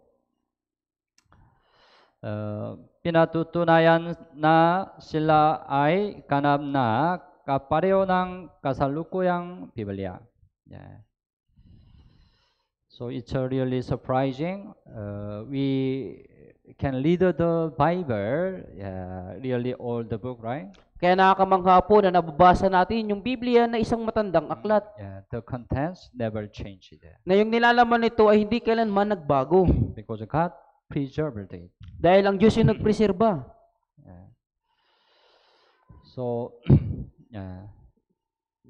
pinatutunayan na sila ay ganap na kapareho ng kasalukuyang Biblia. So it's really surprising. We can read the Bible, really all the book, right?
Kaya nakakamangha po na nababasa natin yung Biblia na isang matandang aklat.
The contents never changed.
Na yung nilalaman nito ay hindi kailanman nagbago.
Because God preserved it.
Dahil ang Diyos yung nagpreserba.
So,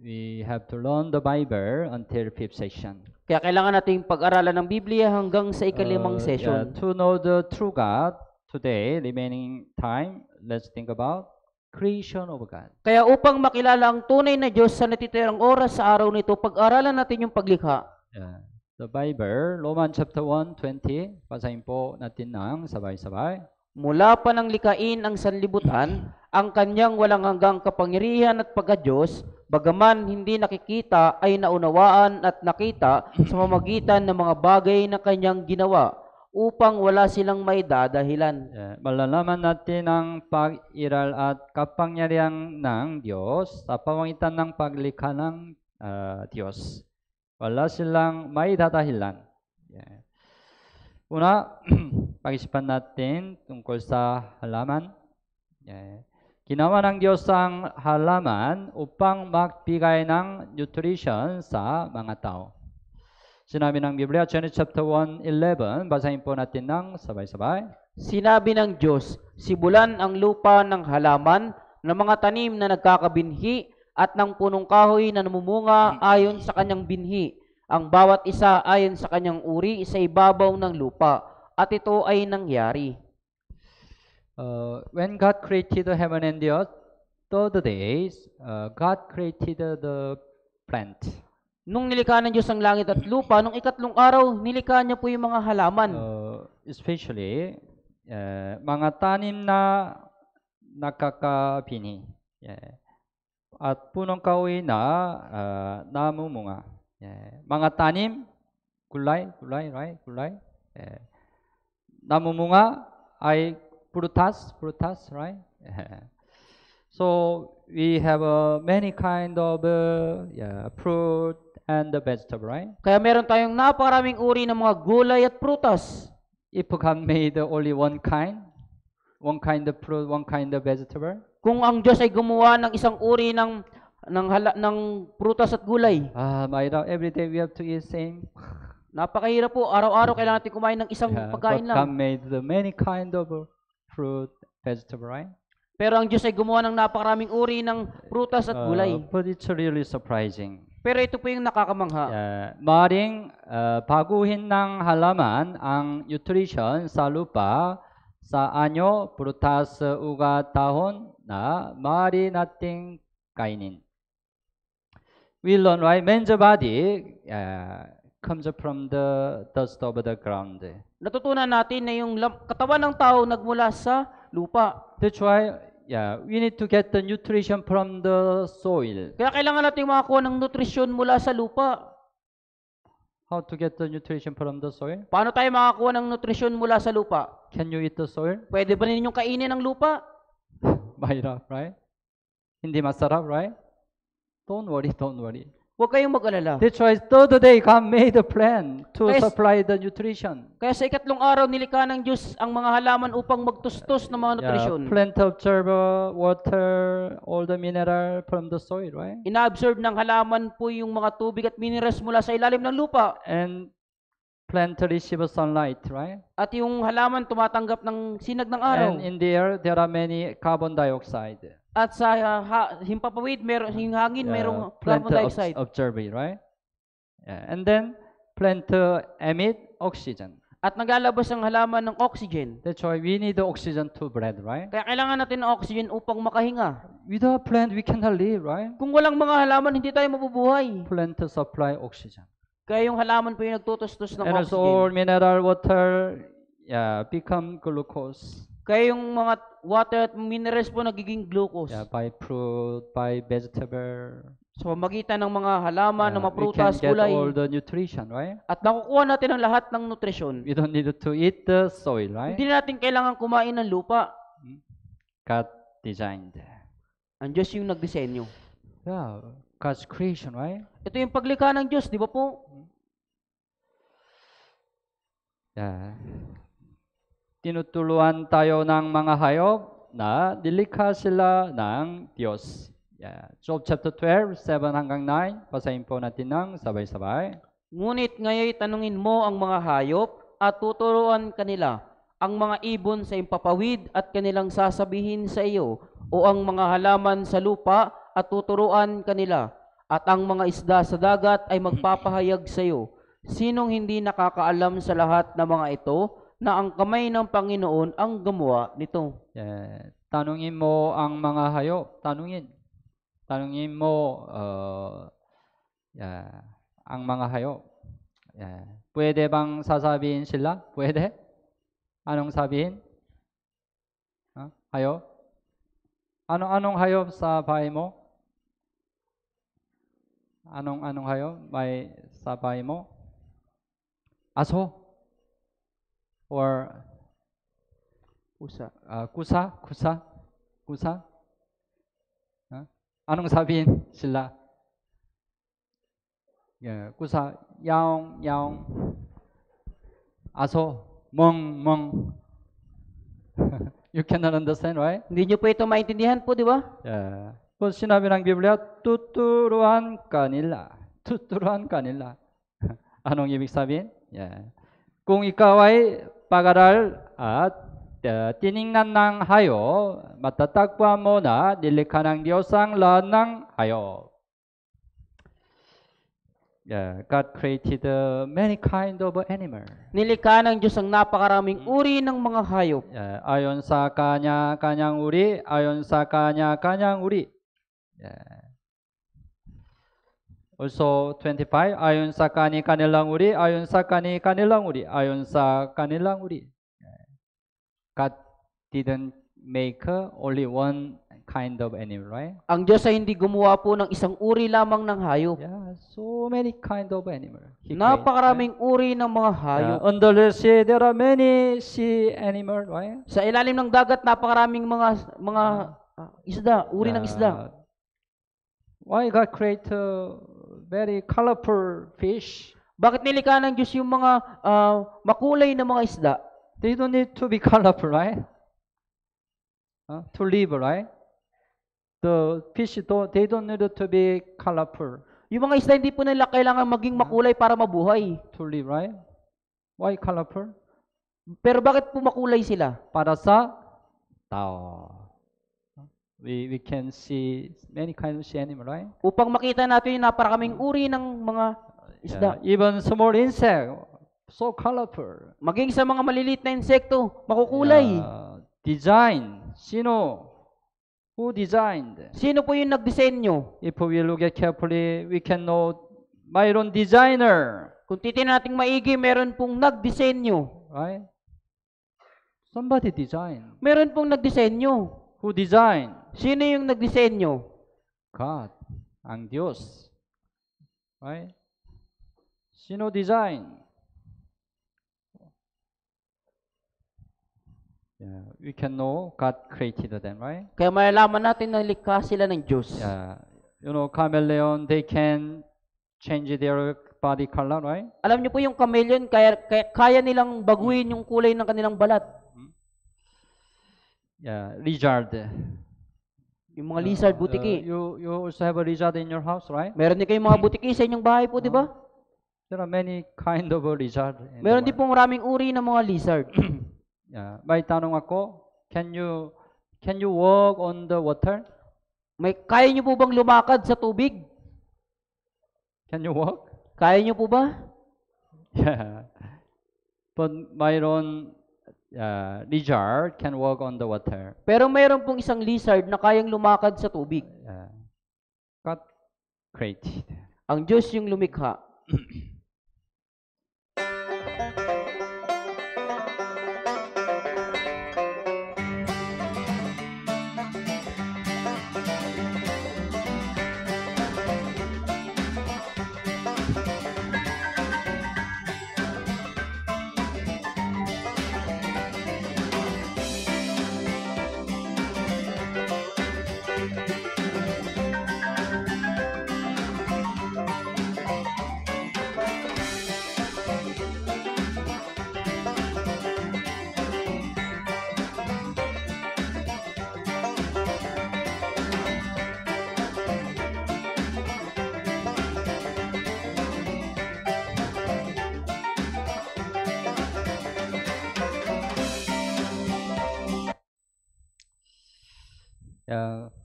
we have to learn the Bible until 5th session.
Kaya kailangan nating pag-aralan ng Biblia hanggang sa ikalimang session.
To know the true God, today, remaining time, let's think about creation of God.
Kaya upang makilala ang tunay na Diyos sa natitirang oras sa araw nito, pag-aralan natin yung paglikha.
The Bible, Romans chapter 1:20, basahin po natin ng sabay-sabay.
Mula pa nang likain ang sanlibutan, ang kanyang walang hanggang kapangyarihan at pagka-Diyos, bagaman hindi nakikita ay naunawaan at nakita sa mamagitan ng mga bagay na kanyang ginawa. upang wala silang may dadahilan.
malalaman natin ang pag-iral at kapangyarihan ng Diyos sa pamamagitan ng paglikha ng Diyos. Wala silang may dadahilan. Una, pag-isipan natin tungkol sa halaman. Ginawa ng Diyos ang halaman upang magbigay ng nutrition sa mga tao. Sinabi ng Biblia, Genesis chapter 1:11, basahin po natin ng sabay-sabay.
Sinabi ng Diyos, sibulan ang lupa ng halaman, ng mga tanim na nagkakabinhi, at ng punong kahoy na namumunga ayon sa kanyang binhi, ang bawat isa ayon sa kanyang uri sa ibabaw ng lupa. At ito ay nangyari.
When God created the heaven and the earth, third days, God created the plant.
Nung nilikha ng Diyos ang langit at lupa, nung ikatlong araw, nilikha niya po yung mga halaman.
Especially, mga tanim na nakakabini. At punong kahoy na namumunga. Mga tanim, gulay, right? Gulay. Namumunga ay prutas, right? So we have many kind of fruit and the vegetable, right?
Kaya meron tayong napakaraming uri ng mga gulay at prutas.
If God made only one kind of fruit, one kind of vegetable,
Kung ang Diyos ay gumawa ng isang uri ng prutas at gulay,
every day we have to eat same.
napakahirap po. Araw-araw kailangan natin kumain ng isang pagkain
But God
lang.
made the many kind of fruit, vegetable, right?
Pero ang Diyos ay gumawa ng napakaraming uri ng prutas at gulay.
But it's really surprising.
Pero ito po yung nakakamangha.
Maring baguhin ng halaman ang nutrition sa lupa sa anyo, prutas, ugat, dahon na maaari nating kainin. We learn, right? Man's body comes from the dust of the ground.
Natutunan natin na yung katawan ng tao nagmula sa lupa.
That's why, we need to get the nutrition from the soil.
Kaya kailangan natin makakuha ng nutrisyon mula sa lupa.
How to get the nutrition from the soil?
Paano tayo makakuha ng nutrisyon mula sa lupa?
Can you eat the soil?
Pwede ba ninyong kainin ang lupa?
Mahirap, right? Hindi masarap, right? Don't worry.
Huwag kayong mag-alala.
That's why third day God made a plan to
Kaya-
supply the nutrition.
Kaya sa ikatlong araw, nilikha ng Diyos ang mga halaman upang magtustos ng mga nutrisyon.
Plant absorb water, all the mineral from the soil, right?
Ina-absorb ng halaman po yung mga tubig at minerals mula sa ilalim ng lupa.
And plant receive sunlight, right?
At yung halaman tumatanggap ng sinag ng araw.
And in the air, there are many carbon dioxide.
At sa himpapawid, yung hangin, merong
Plant
carbon dioxide.
absorb it, right? And then plant emit oxygen.
At naglalabas ang halaman ng oxygen.
That's why we need the oxygen to breathe, right?
Kaya kailangan natin ng oxygen upang makahinga.
Without plant, we cannot live, right?
Kung walang mga halaman, hindi tayo mabubuhay.
Plant to supply oxygen.
Kaya yung halaman po yung nagtutustos ng
And also all
oxygen.
mineral water, become glucose.
Kaya yung mga water at minerals po nagiging glucose.
By fruit, by vegetable.
Sa pamagitan ng mga halaman, ng mga
We
prutas,
can get
gulay.
all the nutrition, right?
At nakukuha natin ang lahat ng nutrisyon.
We don't need to eat the soil, right?
Hindi natin kailangan kumain ng lupa.
God designed.
Ang Diyos yung nagdisenyo.
God's creation, right?
Ito yung paglikha ng Diyos, di ba po?
Tinutuluan tayo ng mga hayop na nilikha sila ng Diyos. Job chapter 12, 7 hanggang 9. Basahin po natin ng sabay-sabay.
Ngunit ngayon tanungin mo ang mga hayop at tuturuan kanila ang mga ibon sa impapawid at kanilang sasabihin sa iyo, o ang mga halaman sa lupa at tuturuan kanila, at ang mga isda sa dagat ay magpapahayag sa iyo. Sinong hindi nakakaalam sa lahat ng mga ito na ang kamay ng Panginoon ang gumawa nito?
Tanungin mo ang mga hayop. Tanungin mo ang mga hayop. Pwede bang sasabihin sila? Pwede? Anong sabihin? Hayop? Anong hayop sa bahay mo? Anong hayop may sa bahay mo? Aso? or
Pusa.
kusa? Anong sabihin sila? Kusa, yaong, aso, mong. You cannot understand, right?
Hindi nyo po ito maintindihan po, di ba?
Kung sinabi ng Biblia, tuturuan kanila. Anong ibig sabihin? Kung ikaw ay pag-aral at tiningnan ng hayop, matatagpuan mo na nilikha ng Diyos ang lahat ng hayop. God created many kind of animal.
Nilikha ng Diyos ang napakaraming uri ng mga hayop.
Ayon sa kanya-kanyang uri, Also 25, ayon sa kanilang uri. God didn't make only one kind of animal, right?
Ang Diyos ay hindi gumawa po ng isang uri lamang ng hayop.
So many kind of animal.
Napakaraming uri ng mga hayop.
Under the sea, there are many sea animal, right?
Sa ilalim ng dagat, napakaraming mga isda, uri ng isda.
Why God create very colorful fish?
Bakit nilikha ng Diyos yung mga makulay na mga isda?
They don't need to be colorful, right? To live, right? The fish, they don't need to be colorful
Yung mga isda, hindi po nila kailangan maging makulay para mabuhay.
to live, right? Why colorful?
Pero bakit po makulay sila?
Para sa tao. We can see many kinds of sea animal, right?
Upang makita natin yung napakaraming uri ng mga isda.
Even small insect, so colorful.
Maging sa mga maliliit na insekto, makukulay.
Design, sino? Who designed?
Sino po yung nagdisenyo?
If we look at carefully, we can know mayroon designer,
Kung titignan natin maigi, meron pong nagdisenyo.
right? Somebody design.
Meron pong nagdisenyo.
Who design?
Sino yung nagdisenyo?
God, ang Diyos. Right? Sino design? We can know God created them, right?
Kaya malalaman natin na likha sila ng Diyos.
Chameleon, they can change their body color, right?
Alam niyo po yung chameleon, kaya nilang baguhin yung kulay ng kanilang balat.
Lizard.
Yung mga lizard, butiki.
You also have a lizard in your house, right?
Meron din kayong mga butiki sa inyong bahay po, di ba?
There are many kind of lizard.
Meron din pong maraming uri ng mga lizard.
May tanong ako, can you walk on the water?
Kaya niyo po bang lumakad sa tubig?
Can you walk?
Kaya niyo po ba?
But mayroon lizard can walk on the water.
Pero mayroon pong isang lizard na kayang lumakad sa tubig.
God created.
Ang Diyos yung lumikha.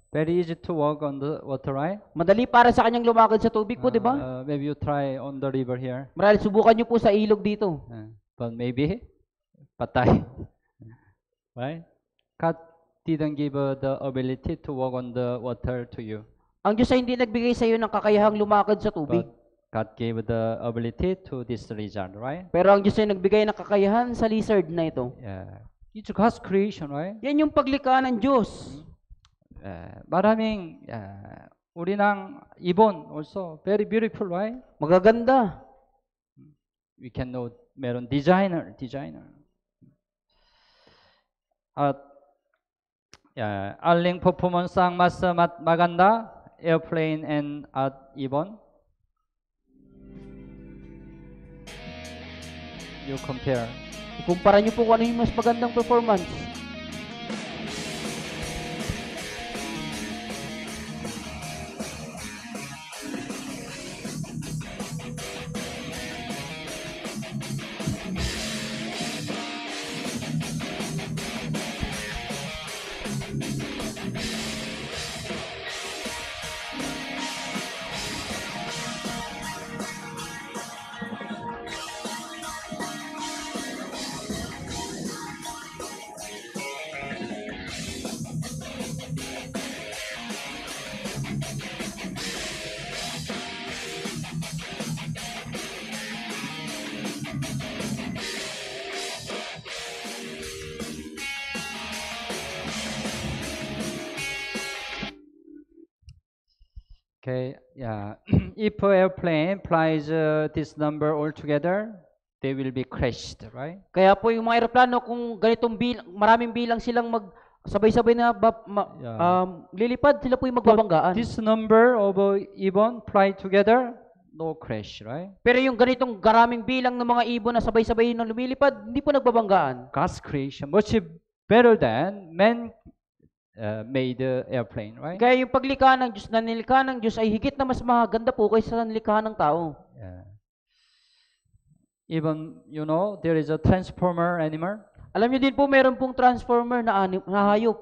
Very easy to walk on the water, right?
Madali para sa kanyang lumakad sa tubig po, di ba?
Maybe you try on the river here.
Marahil subukan niyo po sa ilog dito.
But maybe patay. Right? God didn't give the ability to walk on the water to you.
Ang Diyos ay hindi nagbigay sa iyo ng kakayahang lumakad sa tubig.
But God gave the ability to this lizard, right?
Pero ang Diyos ay nagbigay ng kakayahan sa lizard na ito.
It's God's creation, right?
Yan yung paglikha ng Diyos.
마raming 우리랑 ibon also very beautiful, right?
Magaganda.
We can know meron designer. at alling performance ang mas maganda, airplane and at ibon? You compare.
Ikumpara niyo po kung ano yung mas magandang performance.
Okay, yeah. If airplane flies this number all together, they will be crashed, right?
Kaya po yung mga eroplano, kung ganitong maraming bilang silang sabay-sabay na
Yeah.
lilipad, sila po yung magbabanggaan.
This number of ibon fly together, no crash, right?
Pero yung ganitong garaming bilang ng mga ibon na sabay-sabay na lumilipad, hindi po nagbabanggaan.
God's creation much better than man made airplane, right?
Kaya yung paglikha ng Diyos, na nilikha ng Diyos ay higit na mas maganda po kaysa sa nilikha ng tao.
Yeah. Even there is a transformer animal.
Alam niyo din po, meron pong transformer na hayop.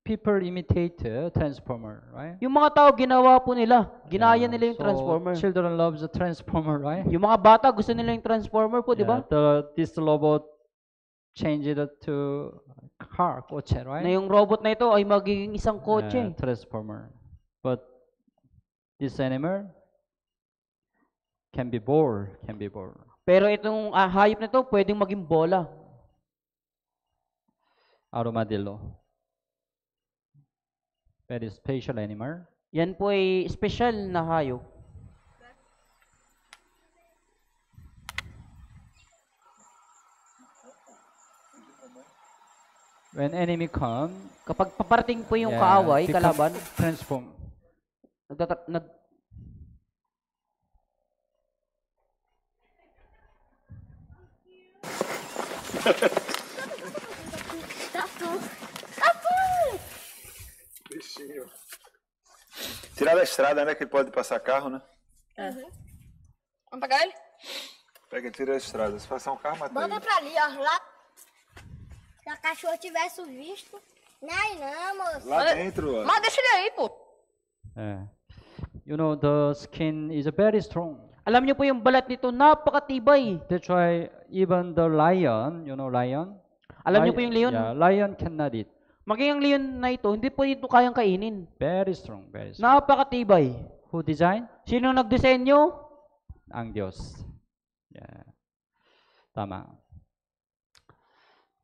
People imitate transformer, right?
Yung mga tao, ginawa po nila. Ginaya
Yeah.
nila yung
So,
transformer.
Children loves the transformer, right?
Yung mga bata, gusto nila yung transformer po, di ba?
This robot changed it to car, kotse, right?
Na yung robot na ito ay magiging isang kotse.
Transformer. But this animal can be ball.
Pero itong hayop na ito, pwedeng maging bola.
Armadillo. Very special animal.
Yan po ay special na hayop.
When enemy come,
Kapag paparating po yung kaaway,
become
kalaban,
transform.
nag
Bichinho. Tirar da estrada, né? Que pode passar carro, né?
Vamos pegar ele?
Pega e tira da estrada. Se passar um carro, mata
Bota
ele.
pra ali, ó. Lá. Se a cachorra tivesse visto. Não, moço.
Lá dentro, ó.
Mas deixa ele aí, pô.
The skin is very strong.
alam niyo po yung balat nito, napakatibay.
That's why even the lion, lion.
Alam niyo po yung leon?
Yeah, lion cannot eat.
Maging ang leon na ito, hindi po ito kayang kainin.
Very strong, very strong.
Napakatibay.
Who design?
Sino nagdisenyo?
Ang Diyos. Yeah. Tama.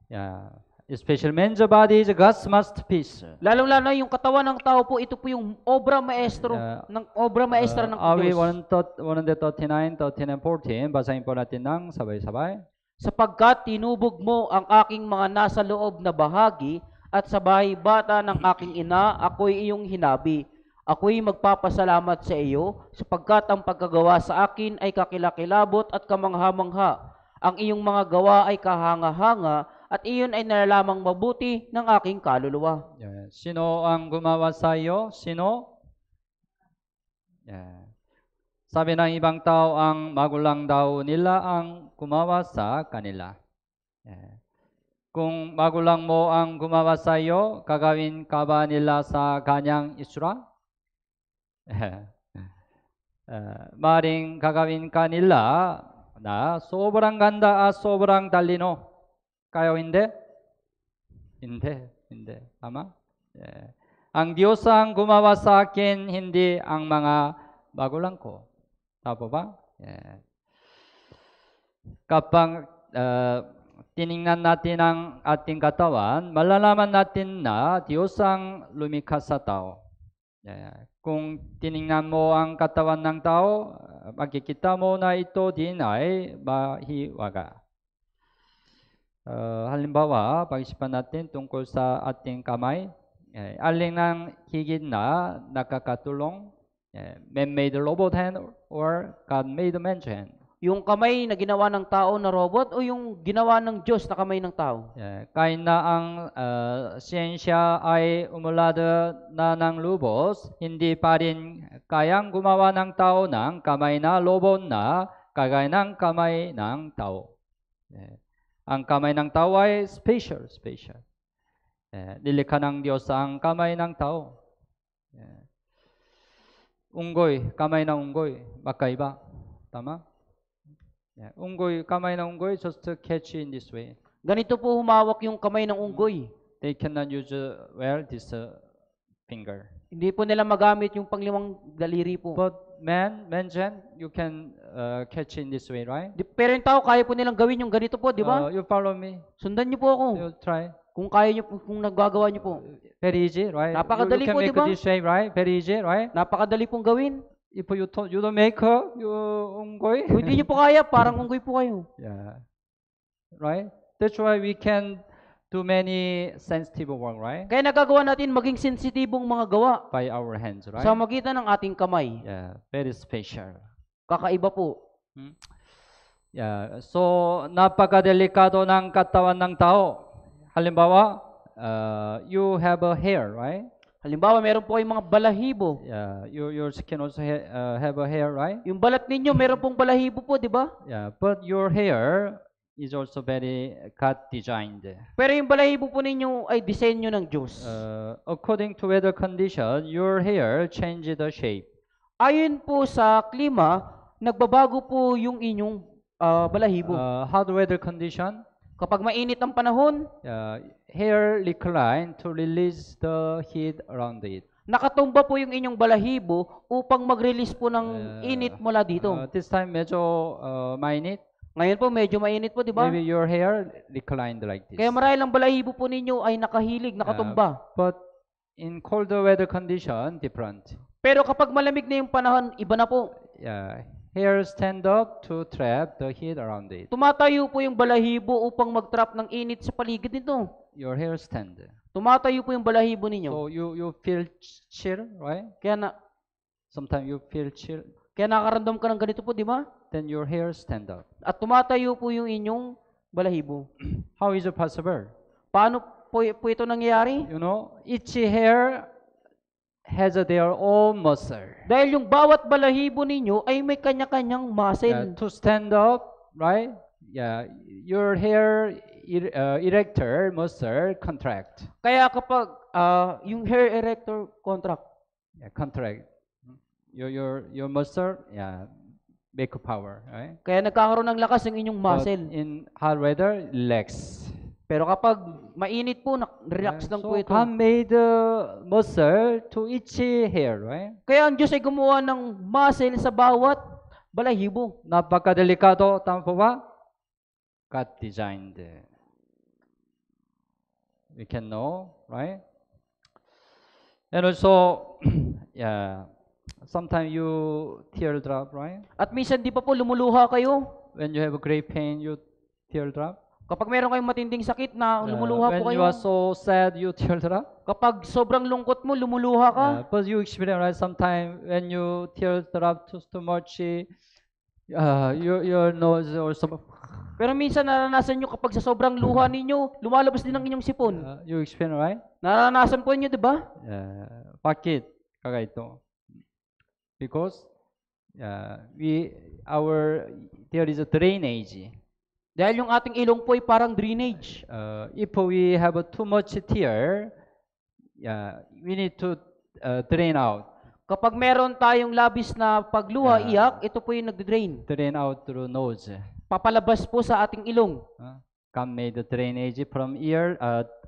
Yeah. Especially man's body is God's masterpiece.
Lalong-lalo yung katawan ng tao po, ito po yung obra maestro ng obra maestra ng
Awi
Diyos.
139, 13, and 14. Basahin po natin ng sabay-sabay.
Sapagkat tinubog mo ang aking mga nasa loob na bahagi at sa bahay bata ng aking ina, ako'y iyong hinabi. Ako'y magpapasalamat sa iyo sapagkat ang pagkagawa sa akin ay kakilakilabot at kamangha-mangha. Ang iyong mga gawa ay kahanga-hanga at iyon ay nalalamang mabuti ng aking kaluluwa.
Yeah. Sino ang gumawa sa iyo? Sino? Yeah. Sabi ng ibang tao, ang magulang daw nila ang gumawa sa kanila. Yeah. Kung magulang mo ang gumawa sa iyo, gagawin ka ba nila sa kanyang isura? Maring gagawin ka nila na sobrang ganda at sobrang talino. Kayo hindi? Hindi. Tama? Yeah. Ang Diyos ang gumawa sa akin, hindi ang mga magulang ko. Tama ba? Yeah. Kapag tiningnan natin ang ating katawan, malalaman natin na Diyos ang lumikha sa tao. Yeah. Kung tiningnan mo ang katawan ng tao, makikita mo na ito din ay mahiwaga. halimbawa, pag-isipan natin tungkol sa ating kamay. Alin ang higit na nakakatulong? Man-made robot hand or God-made man's hand?
Yung kamay na ginawa ng tao na robot o yung ginawa ng Diyos na kamay ng tao?
Kahit na ang siyensya ay umulad na ng lubos, hindi pa rin kayang gumawa ng tao ng kamay na robot na kagaya ng kamay ng tao. Ang kamay ng tao ay special. Nilikha ng Diyos ang kamay ng tao. Unggoy, kamay ng unggoy, magkaiba. Tama? Unggoy, kamay ng unggoy, just to catch in this way.
Ganito po humawak yung kamay ng unggoy.
They cannot use this finger.
Hindi po nila magamit yung panglimang daliri po.
But man's hand, you can catch in this way, right?
Pero yung tao, kaya po nilang gawin yung ganito po, di ba?
You follow me.
Sundan niyo po ako.
You try.
Kung kaya niyo, kung nagagawa niyo po.
Very easy, right?
Napakadali
you can
po,
make
diba?
this shape, right? Very easy, right?
Napakadali pong gawin.
If you don't make her, you unggoy.
Kung hindi niyo po kaya, parang unggoy po kayo.
Yeah. Right? That's why we can do many sensitive work, right?
Kaya nagagawa natin maging sensitibong mga gawa
By our hands, right?
sa magitan ng ating kamay.
Yeah, very special.
Kakaiba po.
Yeah. So, napakadelikado ng katawan ng tao. Halimbawa, you have a hair, right?
Halimbawa, meron po kayong mga balahibo.
Yeah, your skin also have a hair, right?
Yung balat ninyo, meron pong balahibo po, di ba?
Yeah, but your hair is also very cut designed.
Pero yung balahibo po ninyo ay disenyo ng Diyos.
According to weather condition, your hair changes the shape.
Ayon po sa klima, nagbabago po yung inyong balahibo.
Hot weather condition,
Kapag mainit ang panahon,
hair recline to release the heat around it.
nakatumba po yung inyong balahibo upang mag-release po ng init mula dito.
This time medyo mainit.
Ngayon po, medyo mainit po, di ba?
Maybe your hair reclined like this.
Kaya marahil ang balahibo po ninyo ay nakahilig, nakatumba.
But in colder weather condition, different.
Pero kapag malamig na yung panahon, iba na po.
Yeah, hair stand up to trap the heat around it.
Tumatayo po yung balahibo upang mag-trap ng init sa paligid nito.
Your hair stand.
Tumatayo po yung balahibo ninyo.
So you feel chill, right?
Kaya
Sometimes you feel chill.
nakaramdam ka ng ganito po, di ba?
Then your hair stand up.
At tumatayo po yung inyong balahibo.
How is it possible?
Paano po ito nangyayari?
You know, each hair has their own muscle.
Dahil yung bawat balahibo ninyo ay may kanya-kanyang muscle.
To stand up, right? Yeah, your hair erector muscle contract.
Kaya kapag yung hair erector contract,
Contract. Your muscle, make power, right?
kaya nagkakaroon ng lakas ang inyong
But
muscle.
in hot weather, relax.
Pero kapag mainit po, relax lang po
So
ito.
God made muscle to each hair, right?
Kaya ang Diyos ay gumawa ng muscle sa bawat balahibo.
Napakadelikado, tama po ba? God designed. We can know, right? And also, sometimes you tear drop, right?
At minsan di pa po lumuluha kayo.
When you have a great pain, you tear drop.
Kapag meron kayong matinding sakit na lumuluha po
When
kayo.
you are so sad, you tear drop.
Kapag sobrang lungkot mo, lumuluha ka.
But you experience, right? Sometimes when you tear drop too much, your nose also.
Pero minsan naranasan nyo kapag sa sobrang luha ninyo, lumalabas din ang inyong sipon.
You experience, right?
Naranasan po ninyo, di ba?
Bakit kaya ito? Because there is a drainage.
Dahil yung ating ilong po ay parang drainage.
If we have too much tear, we need to drain out.
Kapag meron tayong labis na pagluha, iyak, ito po yung nagde-drain.
Drain out through nose.
Papalabas po sa ating ilong.
God made the drainage from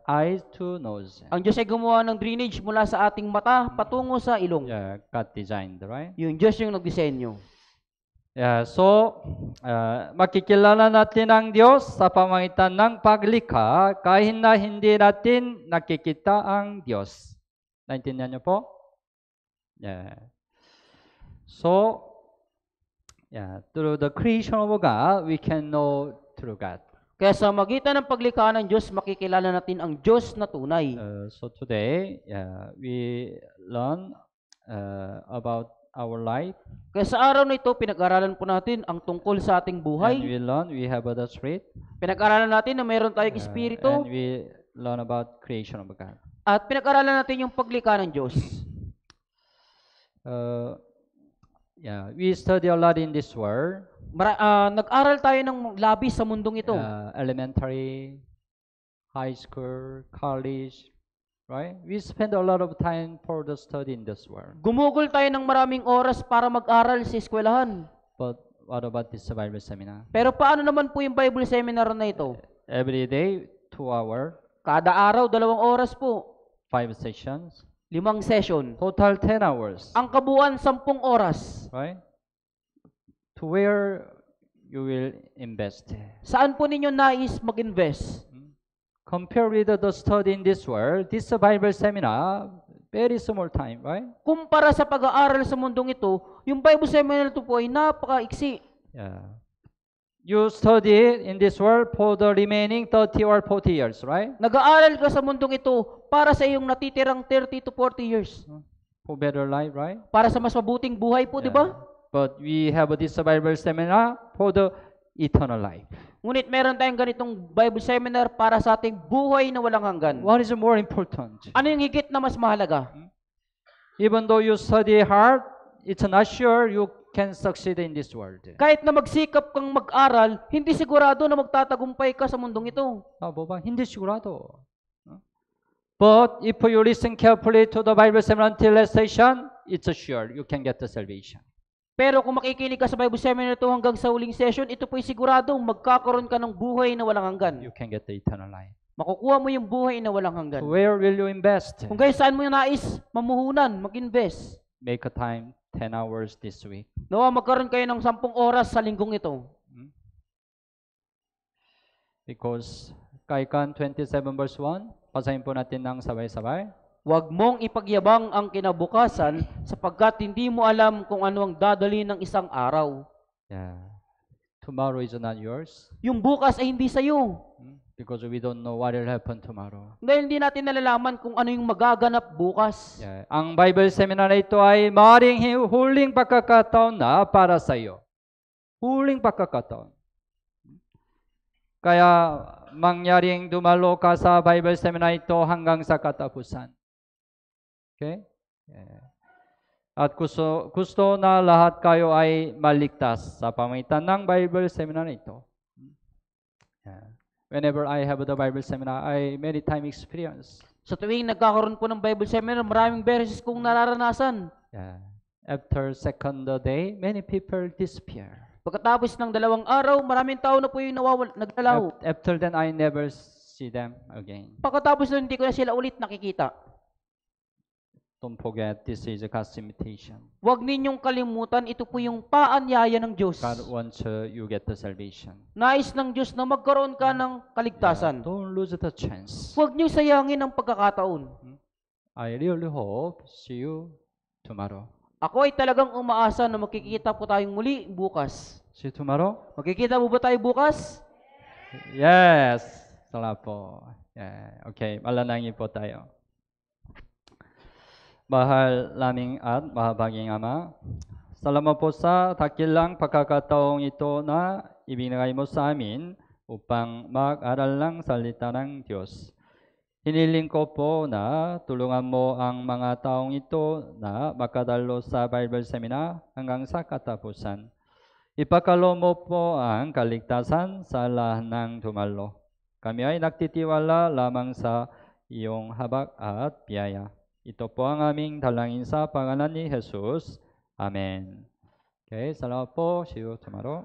eyes to nose.
Ang Diyos ay gumawa ng drainage mula sa ating mata patungo sa ilong.
God designed, right?
Yung Diyos yung nagdisenyo.
So, makikilala natin ang Diyos sa pamamagitan ng paglikha kahit na hindi natin nakikita ang Diyos. Naintindihan niyo po? So, through the creation of God, we can know through God.
Kaya sa magitan ng paglikha ng Diyos, makikilala natin ang Diyos na tunay.
So today, we learn about our life,
Kaya sa araw na ito, pinag-aralan po natin ang tungkol sa ating
and
buhay.
we have the spirit,
Pinag-aralan natin na mayroon tayong espiritu.
and we learn about creation of God.
At pinag-aralan natin yung paglikha ng Diyos.
We study a lot in this world,
Nag-aral tayo ng labis sa mundong ito.
elementary, high school, college, right? We spend a lot of time for the study in this world.
Gumugol tayo ng maraming oras para mag-aral sa eskwelahan.
But what about this Bible seminar?
Pero paano naman po yung Bible seminar na ito?
Every day, 2 hours,
Kada araw, 2 oras po.
5 sessions,
5 session.
total 10 hours,
Ang kabuuan, 10 oras.
right? To where you will invest.
Saan po ninyo nais mag-invest?
Compare with the study in this world, this Bible seminar, very small time, right?
Kumpara sa pag-aaral sa mundong ito, yung Bible seminar ito po ay napaka-iksi.
Yeah. You study in this world for the remaining 30 or 40 years, right?
Nag-aaral ka sa mundong ito para sa iyong natitirang 30 to 40 years.
For better life, right?
Para sa mas mabuting buhay po, di ba?
But we have this Bible seminar for the eternal life.
Ngunit meron tayong ganitong Bible seminar para sa ating buhay na walang hanggan.
What is more important?
Ano yung higit na mas mahalaga?
Even though you study hard, it's not sure you can succeed in this world.
Kahit na magsikap kang mag-aral, hindi sigurado na magtatagumpay ka sa mundong ito.
hindi sigurado. But if you listen carefully to the Bible seminar until last session, it's sure you can get the salvation.
Pero kung makikinig ka sa Bible seminar ito hanggang sa huling session, ito po'y siguradong magkakaroon ka ng buhay na walang hanggan.
You can get the eternal life.
Makukuha mo yung buhay na walang hanggan.
Where will you invest?
Kung kaya saan mo nais mamuhunan, mag-invest.
Make a time 10 hours this week.
Nawa magkaroon kayo ng 10 oras sa linggong ito.
Because Kaikan 27 verse 1, basahin po natin ng sabay-sabay.
Huwag mong ipagyabang ang kinabukasan sapagkat hindi mo alam kung ano ang dadali ng isang araw.
Yeah. Tomorrow is not yours.
Yung bukas ay hindi sa'yo.
Because we don't know what will happen tomorrow.
Dahil hindi natin nalalaman kung ano yung magaganap bukas.
Yeah. Ang Bible seminar na ito ay maaaring huling pagkakataon na para sa iyo. Huling pagkakataon. Kaya mangyaring dumalo ka sa Bible seminar ito hanggang sa katapusan. Okay? Yeah. At gusto na lahat kayo ay maligtas sa pamagitan ng Bible seminar ito. Yeah. Whenever I have the Bible seminar, I many time experience.
Sa tuwing nagkakaroon po ng Bible seminar, maraming beses kong nararanasan.
Yeah. After second day, many people disappear.
Pagkatapos ng 2 araw, maraming tao na po yung naglalaho.
After then, I never see them again.
Pagkatapos nun, hindi ko na sila ulit nakikita.
Don't forget, this is a God's invitation.
Huwag ninyong kalimutan, ito po yung paanyaya ng Diyos.
God wants you get the salvation.
Nais ng Diyos na magkaroon ka ng kaligtasan.
Don't lose the chance.
Huwag niyo sayangin ang pagkakataon.
I really hope see you tomorrow.
Ako ay talagang umaasa na magkikita po tayong muli bukas.
See you tomorrow?
Magkikita po ba tayo bukas?
Yes. Salamat po. Yeah. Okay, malanangin po tayo. Mahal naming at mahabaging Ama, salamat po sa dakilang pagkakataong ito na ibinigay mo sa amin upang mag-aral ng salita ng Diyos. Hiniling ko po na tulungan mo ang mga taong ito na makadalo sa Bible Seminar hanggang sa katapusan. Ipakalo mo po ang kaligtasan sa lahat ng dumalo. Kami ay nagtitiwala lamang sa iyong habag at biyaya. Ito po ang aming dalangin sa pangalan ni Jesus. Amen. Okay, salamat po. See you tomorrow.